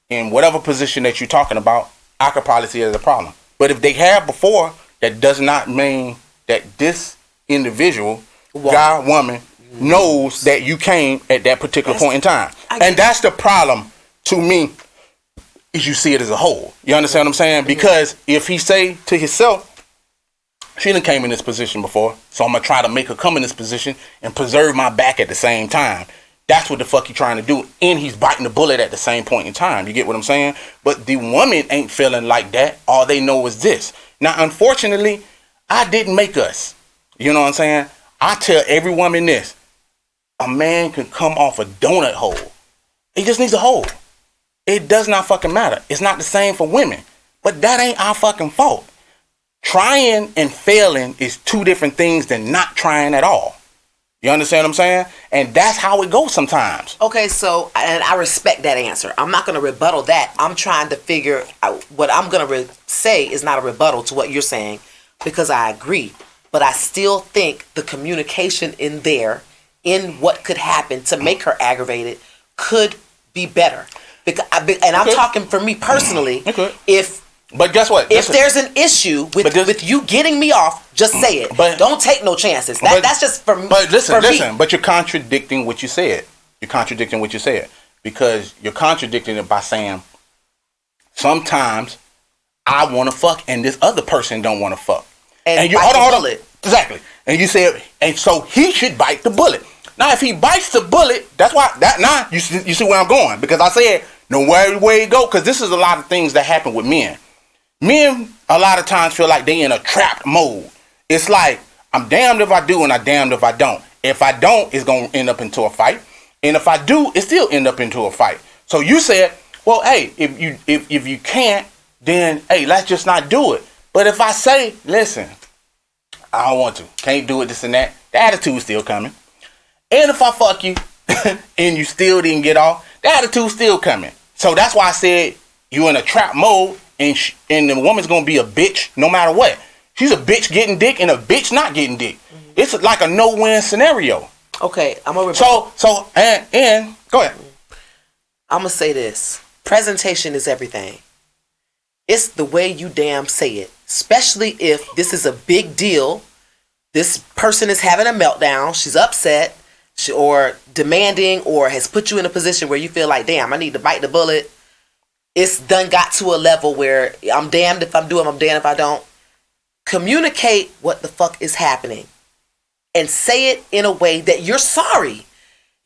in whatever position that you're talking about, I could probably see it as a problem. But if they have before, that does not mean that this individual, guy, woman, knows that you came at that particular point in time. And that's the problem to me, is you see it as a whole. You understand what I'm saying? Because if he say to himself, she done came in this position before, so I'm going to try to make her come in this position and preserve my back at the same time. That's what the fuck he trying to do. And he's biting the bullet at the same point in time. You get what I'm saying? But the woman ain't feeling like that. All they know is this. Now, unfortunately, I didn't make us. You know what I'm saying? I tell every woman this. A man can come off a donut hole. He just needs a hole. It does not fucking matter. It's not the same for women. But that ain't our fucking fault. Trying and failing is two different things than not trying at all. You understand what I'm saying? And that's how it goes sometimes. Okay, so, and I respect that answer. I'm not going to rebuttal that. I'm trying to figure out what I'm going to say is not a rebuttal to what you're saying because I agree. But I still think the communication in there, in what could happen to make her aggravated, could be better. And I'm talking for me personally. But guess what? If there's an issue with you getting me off, just say it. But don't take no chances. That's just for me. But listen. But you're contradicting what you said. Because you're contradicting it by saying sometimes I want to fuck and this other person don't want to fuck. And you hold on. Exactly. And you said, and so he should bite the bullet. Now, if he bites the bullet, that's why you see where I'm going, because I said no way you go, because this is a lot of things that happen with men. Men a lot of times feel like they in a trapped mode. It's like I'm damned if I do and I'm damned if I don't. If I don't, it's gonna end up into a fight, and if I do, it still end up into a fight. So you said, well, hey, if you can't, then hey, let's just not do it. But if I say, listen, I don't want to, can't do it, this and that, the attitude's still coming. And if I fuck you and you still didn't get off, the attitude's still coming. So that's why I said you're in a trap mode, and the woman's gonna be a bitch no matter what. She's a bitch getting dick and a bitch not getting dick. Mm-hmm. It's like a no-win scenario. Okay, I'm gonna and go ahead. I'm gonna say this: presentation is everything. It's the way you damn say it, especially if this is a big deal. This person is having a meltdown. She's upset, or demanding, or has put you in a position where you feel like, damn, I need to bite the bullet. It's done got to a level where I'm damned if I'm doing, I'm damned if I don't. Communicate what the fuck is happening, and say it in a way that you're sorry.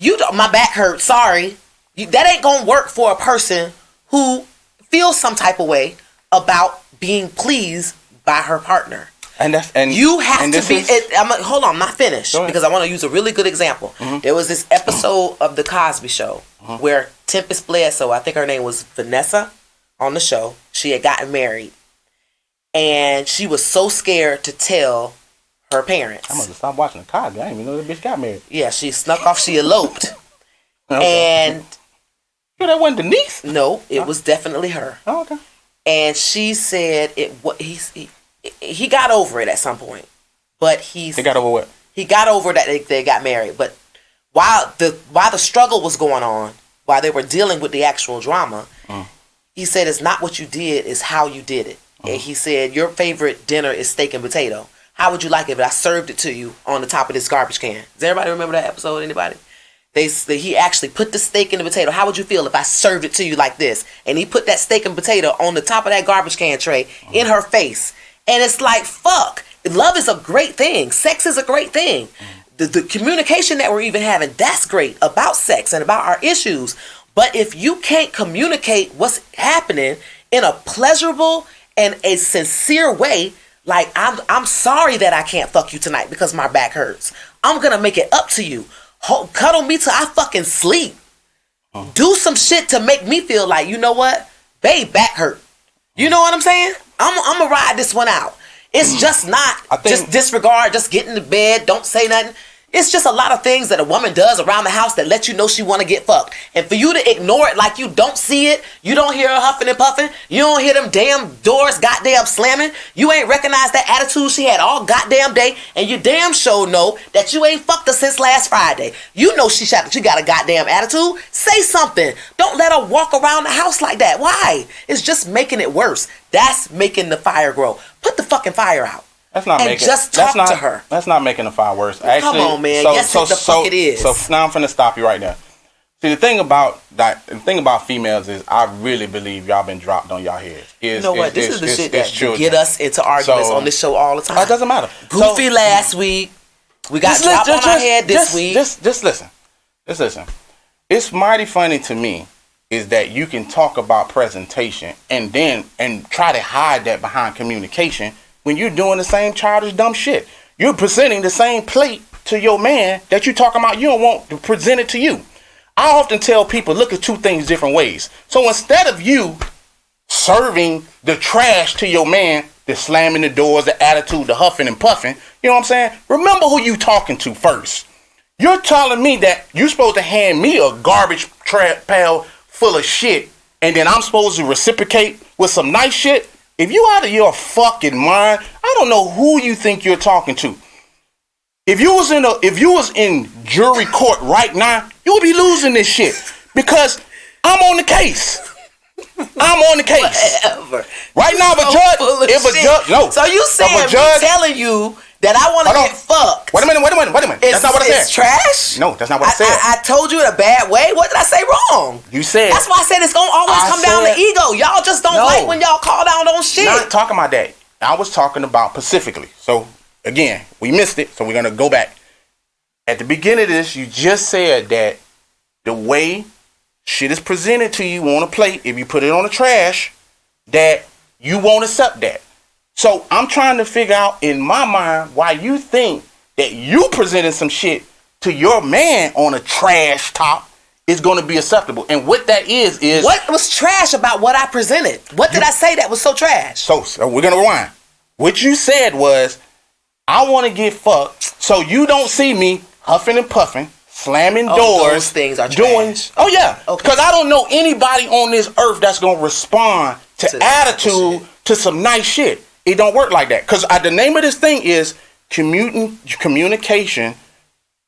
My back hurts. Sorry. That ain't gonna work for a person who feels some type of way about being pleased by her partner. And you have to be. Hold on, I'm not finished because I want to use a really good example. There was this episode of The Cosby Show where Tempest Bledsoe, I think her name was Vanessa, on the show. She had gotten married, and she was so scared to tell her parents. I must have stopped watching The Cosby. I didn't even know that bitch got married. Yeah, she snuck off. She eloped, and that wasn't Denise. No, it was definitely her. Oh, okay. And she said he got over it at some point, but he got over what? He got over that they got married, but while the struggle was going on, while they were dealing with the actual drama, he said it's not what you did, it's how you did it. And he said your favorite dinner is steak and potato. How would you like it if I served it to you on the top of this garbage can? Does everybody remember that episode? Anybody? He actually put the steak and the potato. How would you feel if I served it to you like this? And he put that steak and potato on the top of that garbage can tray in her face. And it's like, fuck. Love is a great thing. Sex is a great thing. The communication that we're even having, that's great about sex and about our issues. But if you can't communicate what's happening in a pleasurable and a sincere way, like I'm sorry that I can't fuck you tonight because my back hurts. I'm going to make it up to you. Cuddle me till I fucking sleep. Do some shit to make me feel like, you know what? Babe, back hurt. You know what I'm saying? I'm going to ride this one out. It's just not just disregard, just get in the bed, don't say nothing. It's just a lot of things that a woman does around the house that let you know she want to get fucked. And for you to ignore it like you don't see it, you don't hear her huffing and puffing, you don't hear them damn doors goddamn slamming, you ain't recognize that attitude she had all goddamn day, and you damn sure know that you ain't fucked her since last Friday. You know she got a goddamn attitude. Say something. Don't let her walk around the house like that. Why? It's just making it worse. That's making the fire grow. Put the fucking fire out. That's not making. Just talk to her. That's not making the fire worse. Actually, come on, man. Yes, the fuck it is. So now I'm finna stop you right there. See, the thing about females is, I really believe y'all been dropped on y'all heads. You know what? This is the shit that get us into arguments on this show all the time. It doesn't matter. Goofy last week. We got dropped on our head this week. Just listen. Just listen. It's mighty funny to me is that you can talk about presentation and try to hide that behind communication when you're doing the same childish dumb shit. You're presenting the same plate to your man that you're talking about you don't want to present it to you. I often tell people, look at two things different ways. So instead of you serving the trash to your man, the slamming the doors, the attitude, the huffing and puffing, you know what I'm saying? Remember who you talking to first. You're telling me that you're supposed to hand me a garbage pail full of shit, and then I'm supposed to reciprocate with some nice shit? If you out of your fucking mind, I don't know who you think you're talking to. If you was in jury court right now, you would be losing this shit because I'm on the case. I'm on the case. Whatever. Right now, So you saying me telling you that I want to get fucked? Wait a minute. That's not what I said. It's trash? No, that's not what I said. I told you in a bad way. What did I say wrong? You said. That's why I said it's gonna always come down to ego. Y'all just don't like when y'all call down on shit. Not talking about that. I was talking about specifically. So again, we missed it. So we're gonna go back. At the beginning of this, you just said that the way shit is presented to you on a plate, if you put it on the trash, that you won't accept that. So I'm trying to figure out in my mind why you think that you presenting some shit to your man on a trash top is going to be acceptable. And what that is what was trash about what I presented? What did I say that was so trash? So we're going to rewind. What you said was, I want to get fucked so you don't see me huffing and puffing, slamming doors. Those things are trash. Because I don't know anybody on this earth that's going to respond to attitude to some nice shit. It don't work like that. Because the name of this thing is communication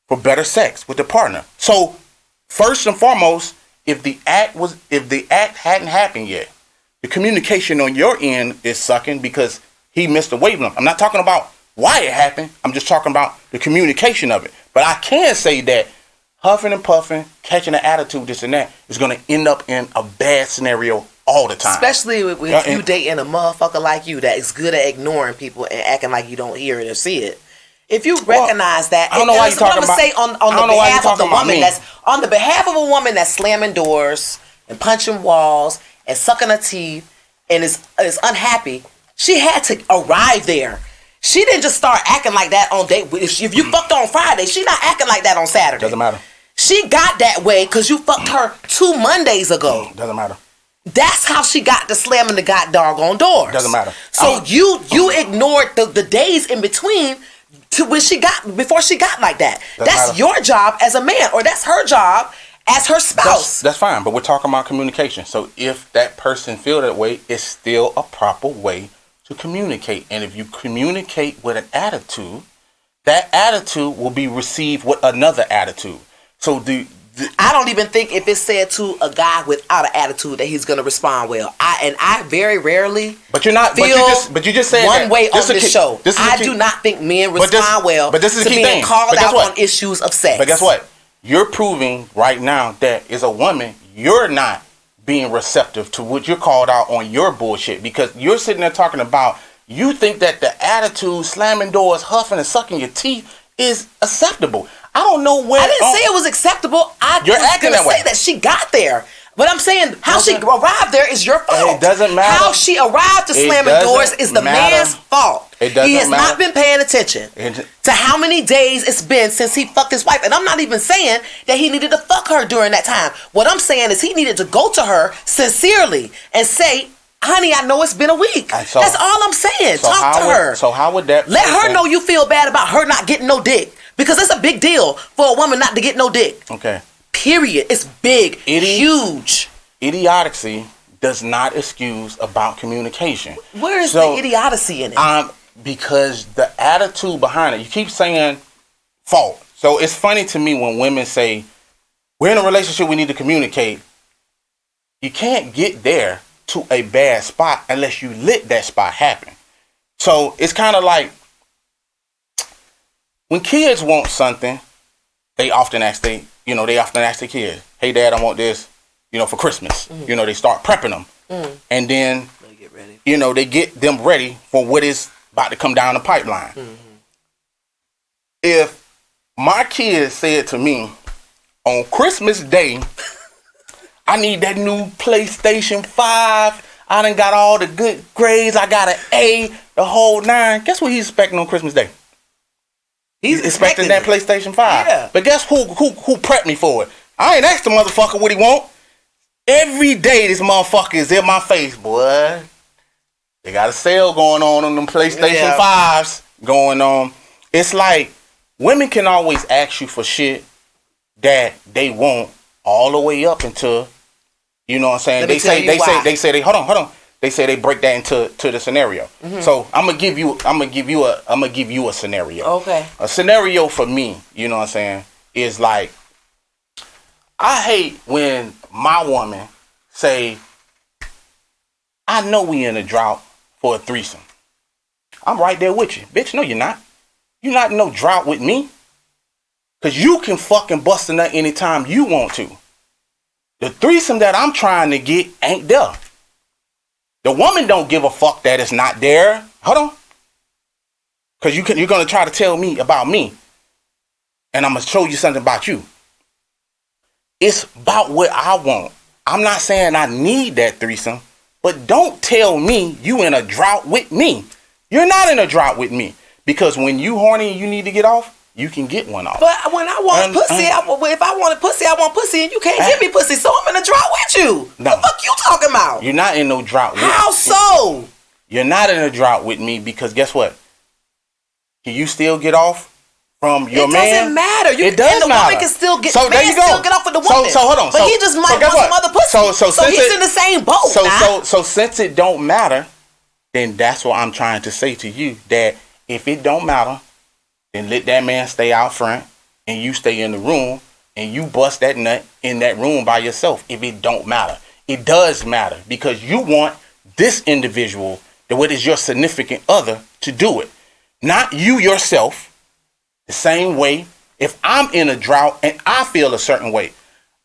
for better sex with the partner. So first and foremost, if the act hadn't happened yet, the communication on your end is sucking because he missed the wavelength. I'm not talking about why it happened. I'm just talking about the communication of it. But I can say that huffing and puffing, catching an attitude, this and that, is going to end up in a bad scenario all the time. Especially if you dating a motherfucker like you that is good at ignoring people and acting like you don't hear it or see it. If you recognize that, I don't know why you're talking about. Say on the behalf of the woman that's on the behalf of a woman that's slamming doors and punching walls and sucking her teeth and is unhappy. She had to arrive there. She didn't just start acting like that on date. If you fucked on Friday, she not acting like that on Saturday. Doesn't matter. She got that way because you fucked her 2 Mondays ago. Doesn't matter. That's how she got to slamming the god doggone doors. Doesn't matter. So you ignored the days in between to when before she got like that. That's your job as a man, or that's her job as her spouse. That's fine, but we're talking about communication. So if that person feel that way, it's still a proper way to communicate. And if you communicate with an attitude, that attitude will be received with another attitude. So I don't even think if it's said to a guy without an attitude that he's going to respond well. I very rarely. But you're not. But you just said one way on this show. I do not think men respond well. But this is to the key being thing. called out on issues of sex. But guess what? You're proving right now that as a woman, you're not being receptive to what you're called out on your bullshit, because you're sitting there talking about, you think that the attitude, slamming doors, huffing and sucking your teeth is acceptable. I don't know where. I didn't say it was acceptable. You're acting that way. Say that she got there. But I'm saying how she arrived there is your fault. It doesn't matter. How she arrived to slamming doors is the man's fault. It doesn't He has matter. not been paying attention to how many days it's been since he fucked his wife. And I'm not even saying that he needed to fuck her during that time. What I'm saying is he needed to go to her sincerely and say, honey, I know it's been a week. That's all I'm saying. Talk to her. So how would that... Let her know you feel bad about her not getting no dick. Because it's a big deal for a woman not to get no dick. Okay. Period. It's big. Huge. Idiocy does not excuse about communication. Where is the idiocy in it? Because the attitude behind it, you keep saying fault. So it's funny to me when women say, we're in a relationship, we need to communicate. You can't get there to a bad spot unless you let that spot happen. So it's kind of like when kids want something, they often ask their kids, hey dad, I want this, for Christmas. They start prepping them. And then they get ready. They get them ready for what is about to come down the pipeline. If my kids said to me on Christmas Day, I need that new PlayStation 5. I done got all the good grades. I got an A, the whole 9. Guess what he's expecting on Christmas Day? He's expecting that PlayStation 5. Yeah. But guess who prepped me for it? I ain't asked the motherfucker what he want. Every day this motherfucker is in my face, boy. They got a sale going on them PlayStation 5s going on. It's like women can always ask you for shit that they want all the way up until, you know what I'm saying? They say hold on. They say they break that into the scenario. So I'm gonna give you a scenario. Okay. A scenario for me, you know what I'm saying, is like, I hate when my woman say, I know we in a drought for a threesome. I'm right there with you. Bitch, no you're not. You're not in no drought with me. Cause you can fucking bust a nut anytime you want to. The threesome that I'm trying to get ain't there. The woman don't give a fuck that it's not there. Hold on. Because you're going to try to tell me about me. And I'm going to show you something about you. It's about what I want. I'm not saying I need that threesome. But don't tell me you in a drought with me. You're not in a drought with me. Because when you horny and you need to get off, you can get one off. But when I want pussy, if I want pussy, I want pussy, and you can't give me pussy, so I'm in a drought with you. No. What the fuck you talking about? You're not in no drought with me. How so? You're not in a drought with me because guess what? Can you still get off from your man? It doesn't matter. It does and the matter. woman can still get. So the man still get off with the woman. So hold on. But he just might want some other pussy. So he's in the same boat. So since it don't matter, then that's what I'm trying to say to you, that if it don't matter, then let that man stay out front and you stay in the room and you bust that nut in that room by yourself if it don't matter. It does matter because you want this individual, what is your significant other, to do it. Not you yourself. The same way, if I'm in a drought and I feel a certain way,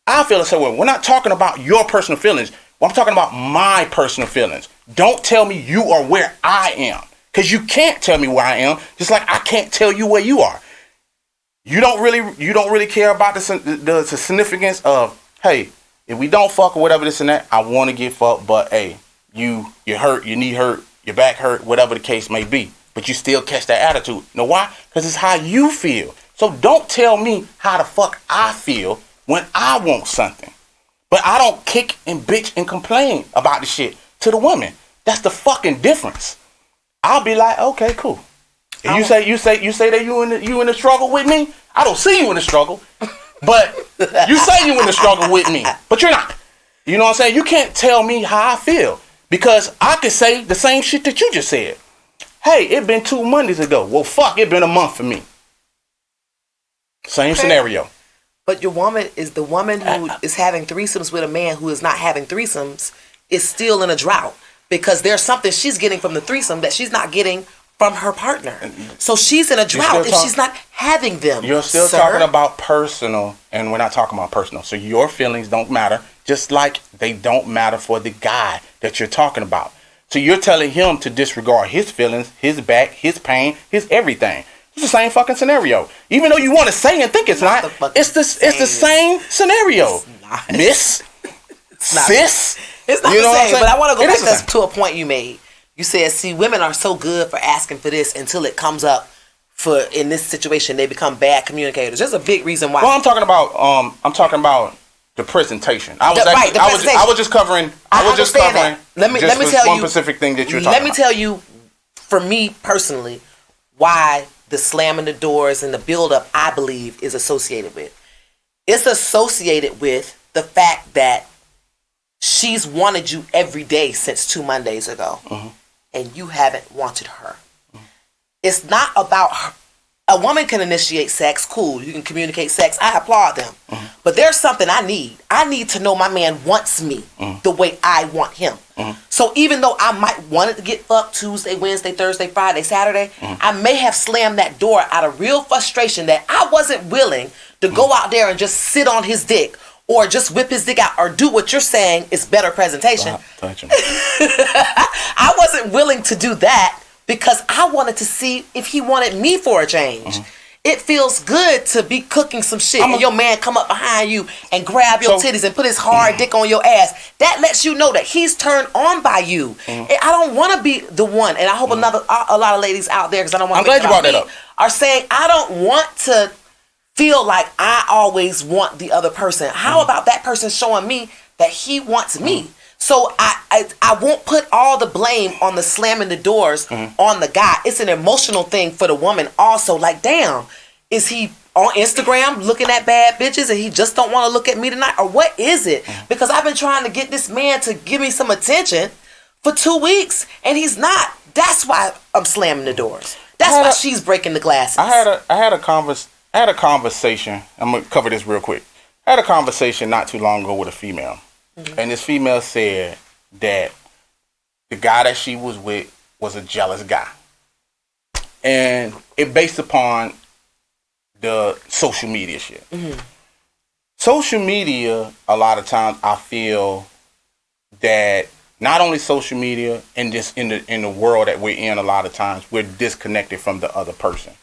We're not talking about your personal feelings. I'm talking about my personal feelings. Don't tell me you are where I am. Because you can't tell me where I am, just like I can't tell you where you are. You don't really care about the significance of, hey, if we don't fuck or whatever this and that, I want to get fucked, but hey, you're hurt, your knee hurt, your back hurt, whatever the case may be. but you still catch that attitude. You know why? Because it's how you feel. So don't tell me how the fuck I feel when I want something. But I don't kick and bitch and complain about the shit to the woman. That's the fucking difference. I'll be like, okay, cool. And you say that you in the struggle with me. I don't see you in the struggle, but you say you in the struggle with me, but you're not. You know what I'm saying? You can't tell me how I feel because I could say the same shit that you just said. Hey, it been 2 Mondays ago. Well, fuck, it been a month for me. Same scenario. But your woman is the woman who is having threesomes with a man who is not having threesomes is still in a drought because there's something she's getting from the threesome that she's not getting from her partner. So she's in a drought if she's not having them. You're still talking about personal, and we're not talking about personal. So your feelings don't matter, just like they don't matter for the guy that you're talking about. So you're telling him to disregard his feelings, his back, his pain, his everything. It's the same fucking scenario. Even though you want to say and think it's not, it's the same scenario. Miss, sis. It's not the same, but I want to go back to a point you made. You said, see, women are so good for asking for this until it comes up for in this situation they become bad communicators. There's a big reason why. Well, I'm talking about the presentation. I was just covering. Let me tell you one specific thing that you're talking about. Let me tell you, for me personally, why the slamming the doors and the buildup, I believe, is associated with. It's associated with the fact that she's wanted you every day since 2 Mondays ago, and you haven't wanted her. It's not about her. A woman can initiate sex, cool. You can communicate sex. I applaud them. But there's something I need. I need to know my man wants me the way I want him. So even though I might want it to get fucked Tuesday, Wednesday, Thursday, Friday, Saturday, I may have slammed that door out of real frustration that I wasn't willing to go out there and just sit on his dick or just whip his dick out or do what you're saying is better presentation. I wasn't willing to do that because I wanted to see if he wanted me for a change. It feels good to be cooking some shit and your man come up behind you and grab your titties and put his hard dick on your ass. That lets you know that he's turned on by you. And I don't want to be the one, and I hope a lot of ladies out there, because I don't want to make it about me, are saying I don't want to feel like I always want the other person. How about that person showing me that he wants me? So I won't put all the blame on the slamming the doors on the guy. It's an emotional thing for the woman also. Like, damn, is he on Instagram looking at bad bitches and he just don't want to look at me tonight? Or what is it? Because I've been trying to get this man to give me some attention for 2 weeks and he's not. That's why I'm slamming the doors. That's why she's breaking the glasses. I had a conversation. I'm gonna cover this real quick. I had a conversation not too long ago with a female. And this female said that the guy that she was with was a jealous guy. And it based upon the social media shit. Social media, a lot of times I feel that not only social media and just in the world that we're in, a lot of times we're disconnected from the other person.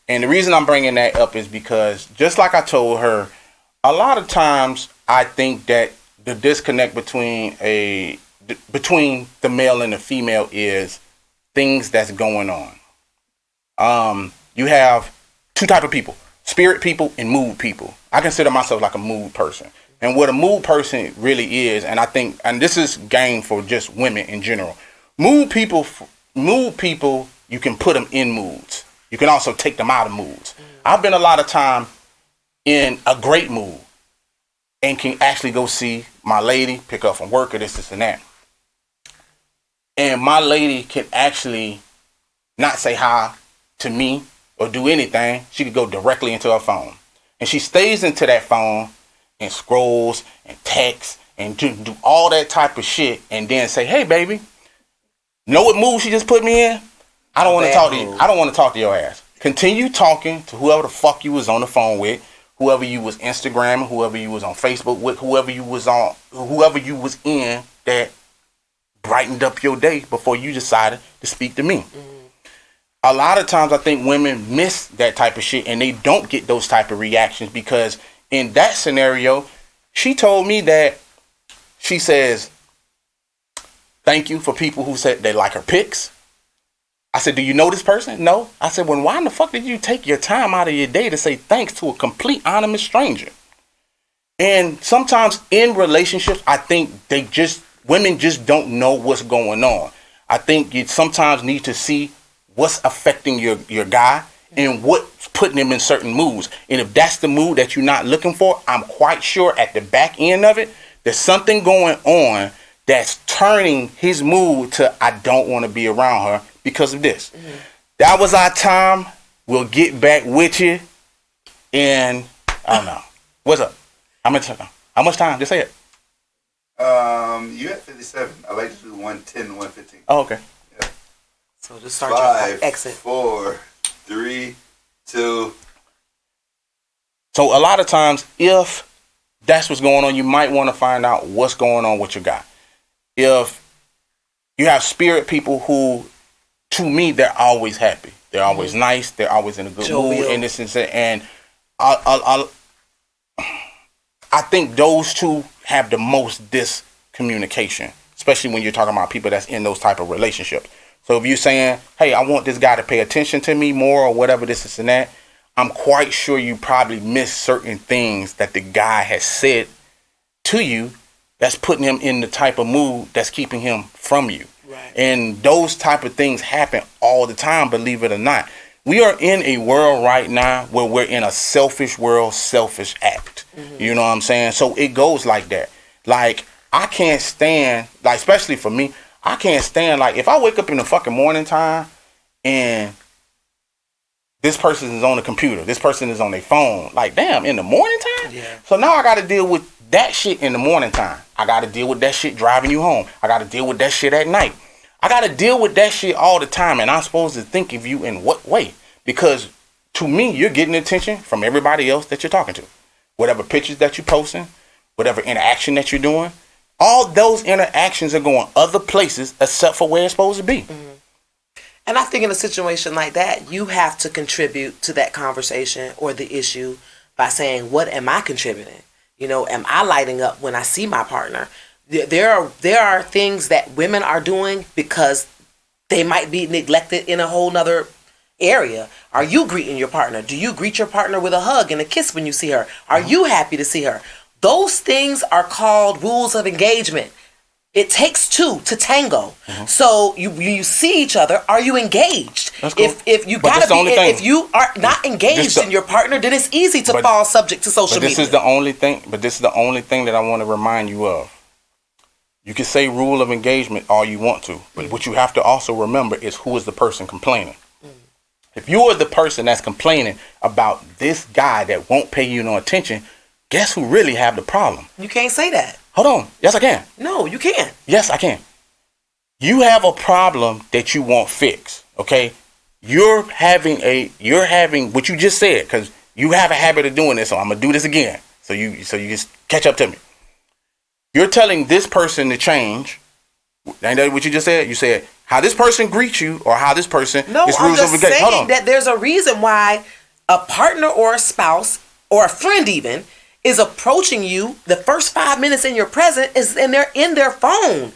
And the reason I'm bringing that up is because just like I told her, a lot of times I think that the disconnect between the male and the female is things that's going on. You have two type of people: spirit people and mood people. I consider myself like a mood person, and what a mood person really is, and I think, and this is game for just women in general. Mood people, you can put them in moods. You can also take them out of moods. I've been a lot of time in a great mood and can actually go see my lady, pick up from work or this and that. And my lady can actually not say hi to me or do anything. She could go directly into her phone. And she stays into that phone and scrolls and texts and do all that type of shit and then say, hey, baby, know what mood she just put me in? I don't want to talk to you. I don't want to talk to your ass. Continue talking to whoever the fuck you was on the phone with. Whoever you was Instagramming, whoever you was on Facebook with, whoever you was in that brightened up your day before you decided to speak to me. A lot of times I think women miss that type of shit and they don't get those type of reactions because in that scenario, she told me that she says, thank you for people who said they like her pics. I said, do you know this person? No. I said, well, why in the fuck did you take your time out of your day to say thanks to a complete anonymous stranger? And sometimes in relationships, I think women just don't know what's going on. I think you sometimes need to see what's affecting your guy and what's putting him in certain moods. And if that's the mood that you're not looking for, I'm quite sure at the back end of it, there's something going on that's turning his mood to, I don't want to be around her because of this. Mm-hmm. That was our time. We'll get back with you. And I don't know. What's up? How much time? Just say it. You at 57. I like to do 110 and 115. Oh, okay. Yeah. So just start 5, your exit. 4, 3, 2. So a lot of times, if that's what's going on, you might want to find out what's going on with your guy. If you have spirit people who, to me, they're always happy. They're always nice. They're always in a good mood. And this and that. And I think those two have the most discommunication, especially when you're talking about people that's in those type of relationships. So if you're saying, hey, I want this guy to pay attention to me more or whatever, this and that, I'm quite sure you probably miss certain things that the guy has said to you that's putting him in the type of mood that's keeping him from you. Right. And those type of things happen all the time, believe it or not. We are in a world right now where we're in a selfish world, selfish act. Mm-hmm. You know what I'm saying? So it goes like that. Like, I can't stand, like, especially for me, I can't stand, like, if I wake up in the fucking morning time and this person is on the computer, this person is on their phone, like, damn, in the morning time? Yeah. So now I got to deal with that shit in the morning time. I got to deal with that shit driving you home. I got to deal with that shit at night. I got to deal with that shit all the time, and I'm supposed to think of you in what way? Because to me, you're getting attention from everybody else that you're talking to. Whatever pictures that you're posting, whatever interaction that you're doing, all those interactions are going other places except for where it's supposed to be. Mm-hmm. And I think in a situation like that, you have to contribute to that conversation or the issue by saying, what am I contributing? You know, am I lighting up when I see my partner? There are things that women are doing because they might be neglected in a whole nother area. Are you greeting your partner? Do you greet your partner with a hug and a kiss when you see her? Are you happy to see her? Those things are called rules of engagement. It takes two to tango. Mm-hmm. So you see each other. Are you engaged? That's cool. If you gotta be, if you are not engaged in your partner, then it's easy to fall subject to social media. This is the only thing. But this is the only thing that I want to remind you of. You can say rule of engagement all you want to, but what you have to also remember is who is the person complaining. If you are the person that's complaining about this guy that won't pay you no attention, guess who really have the problem? You can't say that. Hold on. Yes, I can. No, you can't. Yes, I can. You have a problem that you want fixed, okay? You're having what you just said, because you have a habit of doing this, so I'm going to do this again. So you just catch up to me. You're telling this person to change. Ain't that what you just said? You said how this person greets you or how this person is rules of engagement. No, I'm just saying that there's a reason why a partner or a spouse or a friend even is approaching you the first 5 minutes in your present is and they're in their phone.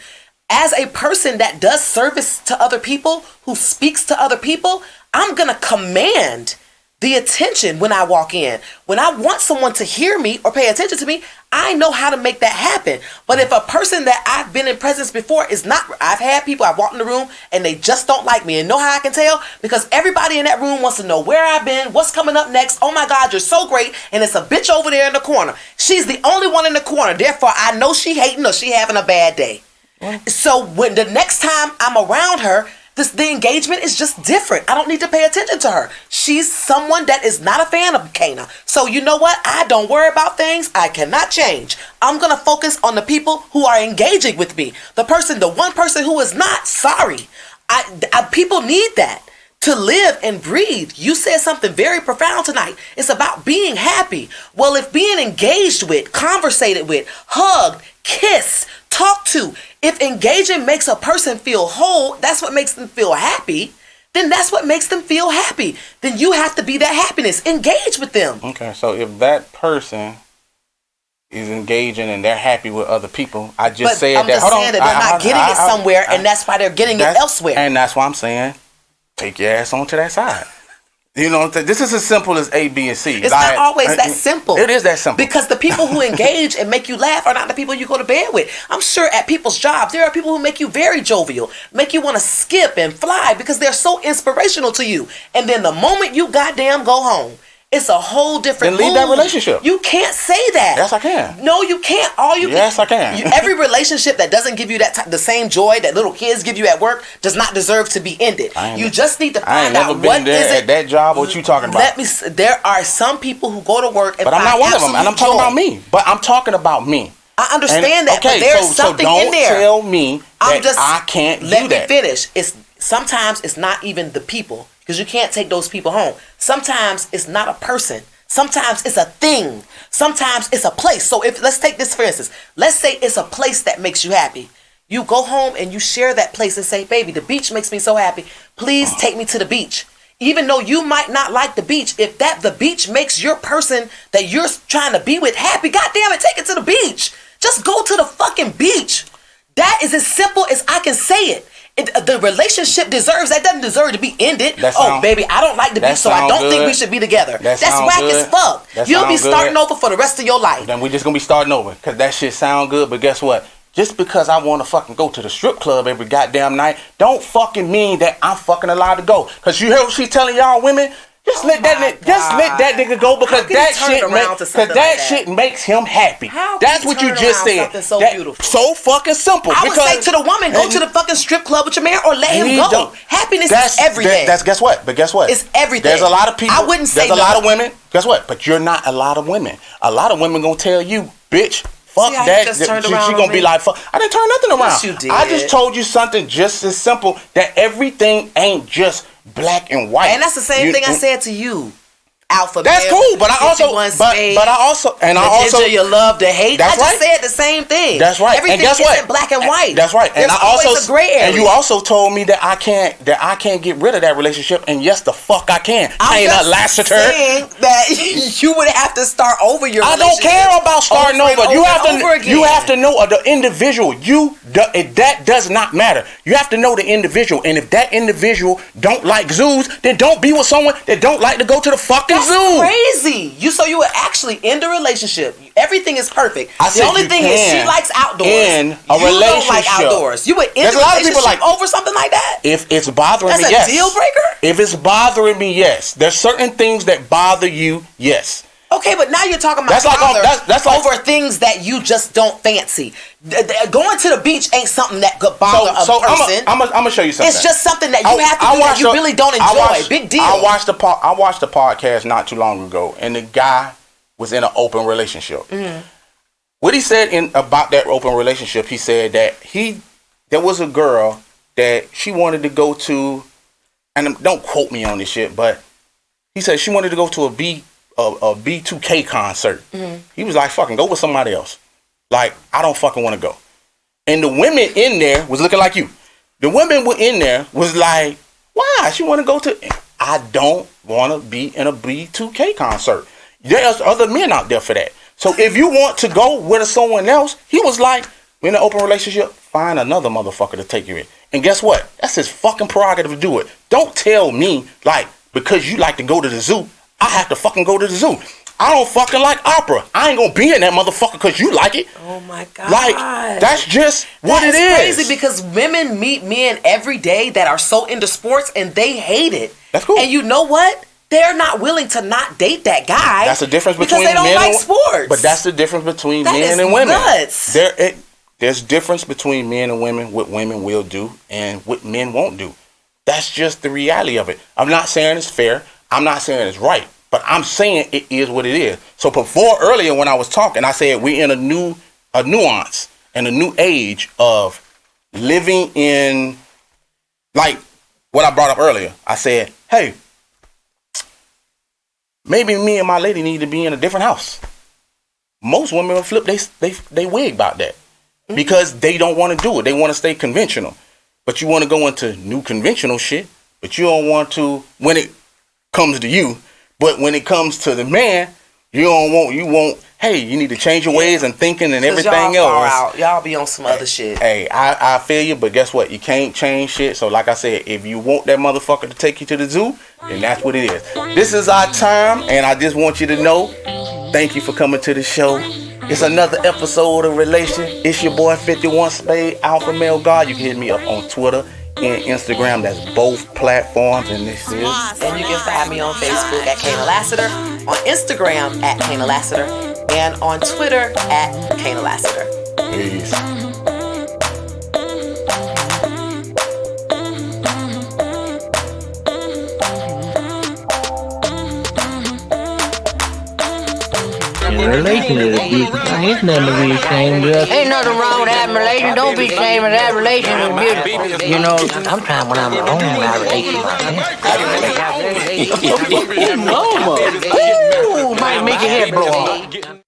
As a person that does service to other people, who speaks to other people, I'm going to command the attention when I walk in. When I want someone to hear me or pay attention to me, I know how to make that happen. But if a person that I've been in presence before is not, I've had people, I've walked in the room and they just don't like me. And know how I can tell? Because everybody in that room wants to know where I've been, what's coming up next. Oh my God, you're so great. And it's a bitch over there in the corner. She's the only one in the corner. Therefore, I know she hating or she having a bad day. What? So when the next time I'm around her, the engagement is just different. I don't need to pay attention to her. She's someone that is not a fan of Kana. So you know what? I don't worry about things I cannot change. I'm going to focus on the people who are engaging with me. The one person who is not, sorry. People need that to live and breathe. You said something very profound tonight. It's about being happy. Well, if being engaged with, conversated with, hugged, kissed, talked to, if engaging makes a person feel whole, that's what makes them feel happy, then that's what makes them feel happy. Then you have to be that happiness. Engage with them. Okay, so if that person is engaging and they're happy with other people, I just said that. Hold on. They're not getting it somewhere, and that's why they're getting it elsewhere. And that's why I'm saying take your ass onto that side. You know, this is as simple as A, B, and C. It's not always that simple. It is that simple. Because the people who engage and make you laugh are not the people you go to bed with. I'm sure at people's jobs, there are people who make you very jovial, make you want to skip and fly because they're so inspirational to you. And then the moment you goddamn go home, it's a whole different Then leave that mood. relationship. You can't say that. Yes, I can. No, you can't. Yes, I can. Every relationship that doesn't give you the same joy that little kids give you at work does not deserve to be ended. You just need to find out what is it. At that job. What you talking about? There are some people who go to work and But I'm not one of them, and I'm talking joy. about me. But I'm talking about me. I understand that, okay, but there's something so in there. Don't tell me that I can't do that. Let me finish. Sometimes it's not even the people, because you can't take those people home. Sometimes it's not a person. Sometimes it's a thing. Sometimes it's a place. So let's take this for instance. Let's say it's a place that makes you happy. You go home and you share that place and say, baby, the beach makes me so happy. Please take me to the beach. Even though you might not like the beach, if the beach makes your person that you're trying to be with happy, goddamn it, take it to the beach. Just go to the fucking beach. That is as simple as I can say it. The relationship doesn't deserve to be ended. Baby, I don't like the beach, so I don't think we should be together. That's whack as fuck. You'll be starting over for the rest of your life. Then we're just gonna be starting over, because that shit sound good, but guess what? Just because I want to fucking go to the strip club every goddamn night, don't fucking mean that I'm fucking allowed to go. Because you hear what she's telling y'all women? Just let that nigga go, because shit makes him happy. That's what you just said. So beautiful. So fucking simple. I would say to the woman, go to the fucking strip club with your man or let him go. Happiness is everything. Guess what? But guess what? It's everything. There's a lot of people. I wouldn't say there's a lot of women. Guess what? But you're not a lot of women. A lot of women gonna tell you, bitch, fuck that. She gonna be like, fuck. I didn't turn nothing around. Yes, you did. I just told you something just as simple, that everything ain't just black and white. And that's the same thing I said to you. Alpha. That's male, cool, but I also you love to hate. That's I just said the same thing. That's right. Everything and guess what? isn't black and white. That's right. There's always a gray area. And you also told me that I can't get rid of that relationship. And yes, the fuck I can. I'm just saying that you would have to start over your relationship. I don't care about starting over. You have to know the individual. That does not matter. You have to know the individual. And if that individual don't like zoos, then don't be with someone that don't like to go to the fucking zoo. Crazy. So you would actually end a relationship. Everything is perfect. The only thing is she likes outdoors. You don't like outdoors. You would end a relationship over something like that? If it's bothering me, yes. That's a deal breaker? If it's bothering me, yes. There's certain things that bother you, yes. Okay, but now you're talking about that's over things that you just don't fancy. Going to the beach ain't something that could bother a person. I'm gonna show you something. It's just something that you have to do that you really don't enjoy. Big deal. I watched the podcast not too long ago, and the guy was in an open relationship. Mm-hmm. What he said about that open relationship, he said that there was a girl that she wanted to go to, and don't quote me on this shit, but he said she wanted to go to a B2K concert. Mm-hmm. He was like, fucking go with somebody else. Like, I don't fucking want to go. And the women in there was looking like you. The women were in there was like, why? She want to go to... I don't want to be in a B2K concert. There's other men out there for that. So if you want to go with someone else, he was like, we're in an open relationship, find another motherfucker to take you in. And guess what? That's his fucking prerogative to do it. Don't tell me, like, because you like to go to the zoo, I have to fucking go to the zoo. I don't fucking like opera. I ain't gonna be in that motherfucker because you like it. Oh my God. Like, that's just what it is. That's crazy because women meet men every day that are so into sports and they hate it. That's cool. And you know what? They're not willing to not date that guy. That's the difference between because they don't like sports. But that's the difference between men and women. There's difference between men and women, what women will do and what men won't do. That's just the reality of it. I'm not saying it's fair. I'm not saying it's right. But I'm saying it is what it is. So before earlier when I was talking, I said we're in a nuance and a new age of living in, like what I brought up earlier. I said, hey, maybe me and my lady need to be in a different house. Most women will flip they wig about that because they don't want to do it. They want to stay conventional. But you want to go into new conventional shit, but you don't want to when it comes to you. But when it comes to the man, you won't hey, you need to change your ways and thinking and 'Cause everything y'all far else. out. Y'all be on some other shit. Hey, I feel you, but guess what? You can't change shit. So like I said, if you want that motherfucker to take you to the zoo, then that's what it is. This is our time, and I just want you to know, thank you for coming to the show. It's another episode of Relation. It's your boy 51 Spade, Alpha Male God. You can hit me up on Twitter and Instagram. That's both platforms, and this is. And you can find me on Facebook at Kana Lassiter, on Instagram at Kana Lassiter, and on Twitter at Kana Lassiter. Peace. Relation is abusive. Ain't nothing to be ashamed of. Ain't nothing wrong with having a relation. Don't be ashamed of that. Relation is beautiful. You know, sometimes when I'm alone, I relate to myself. Ooh, might make your head blow off.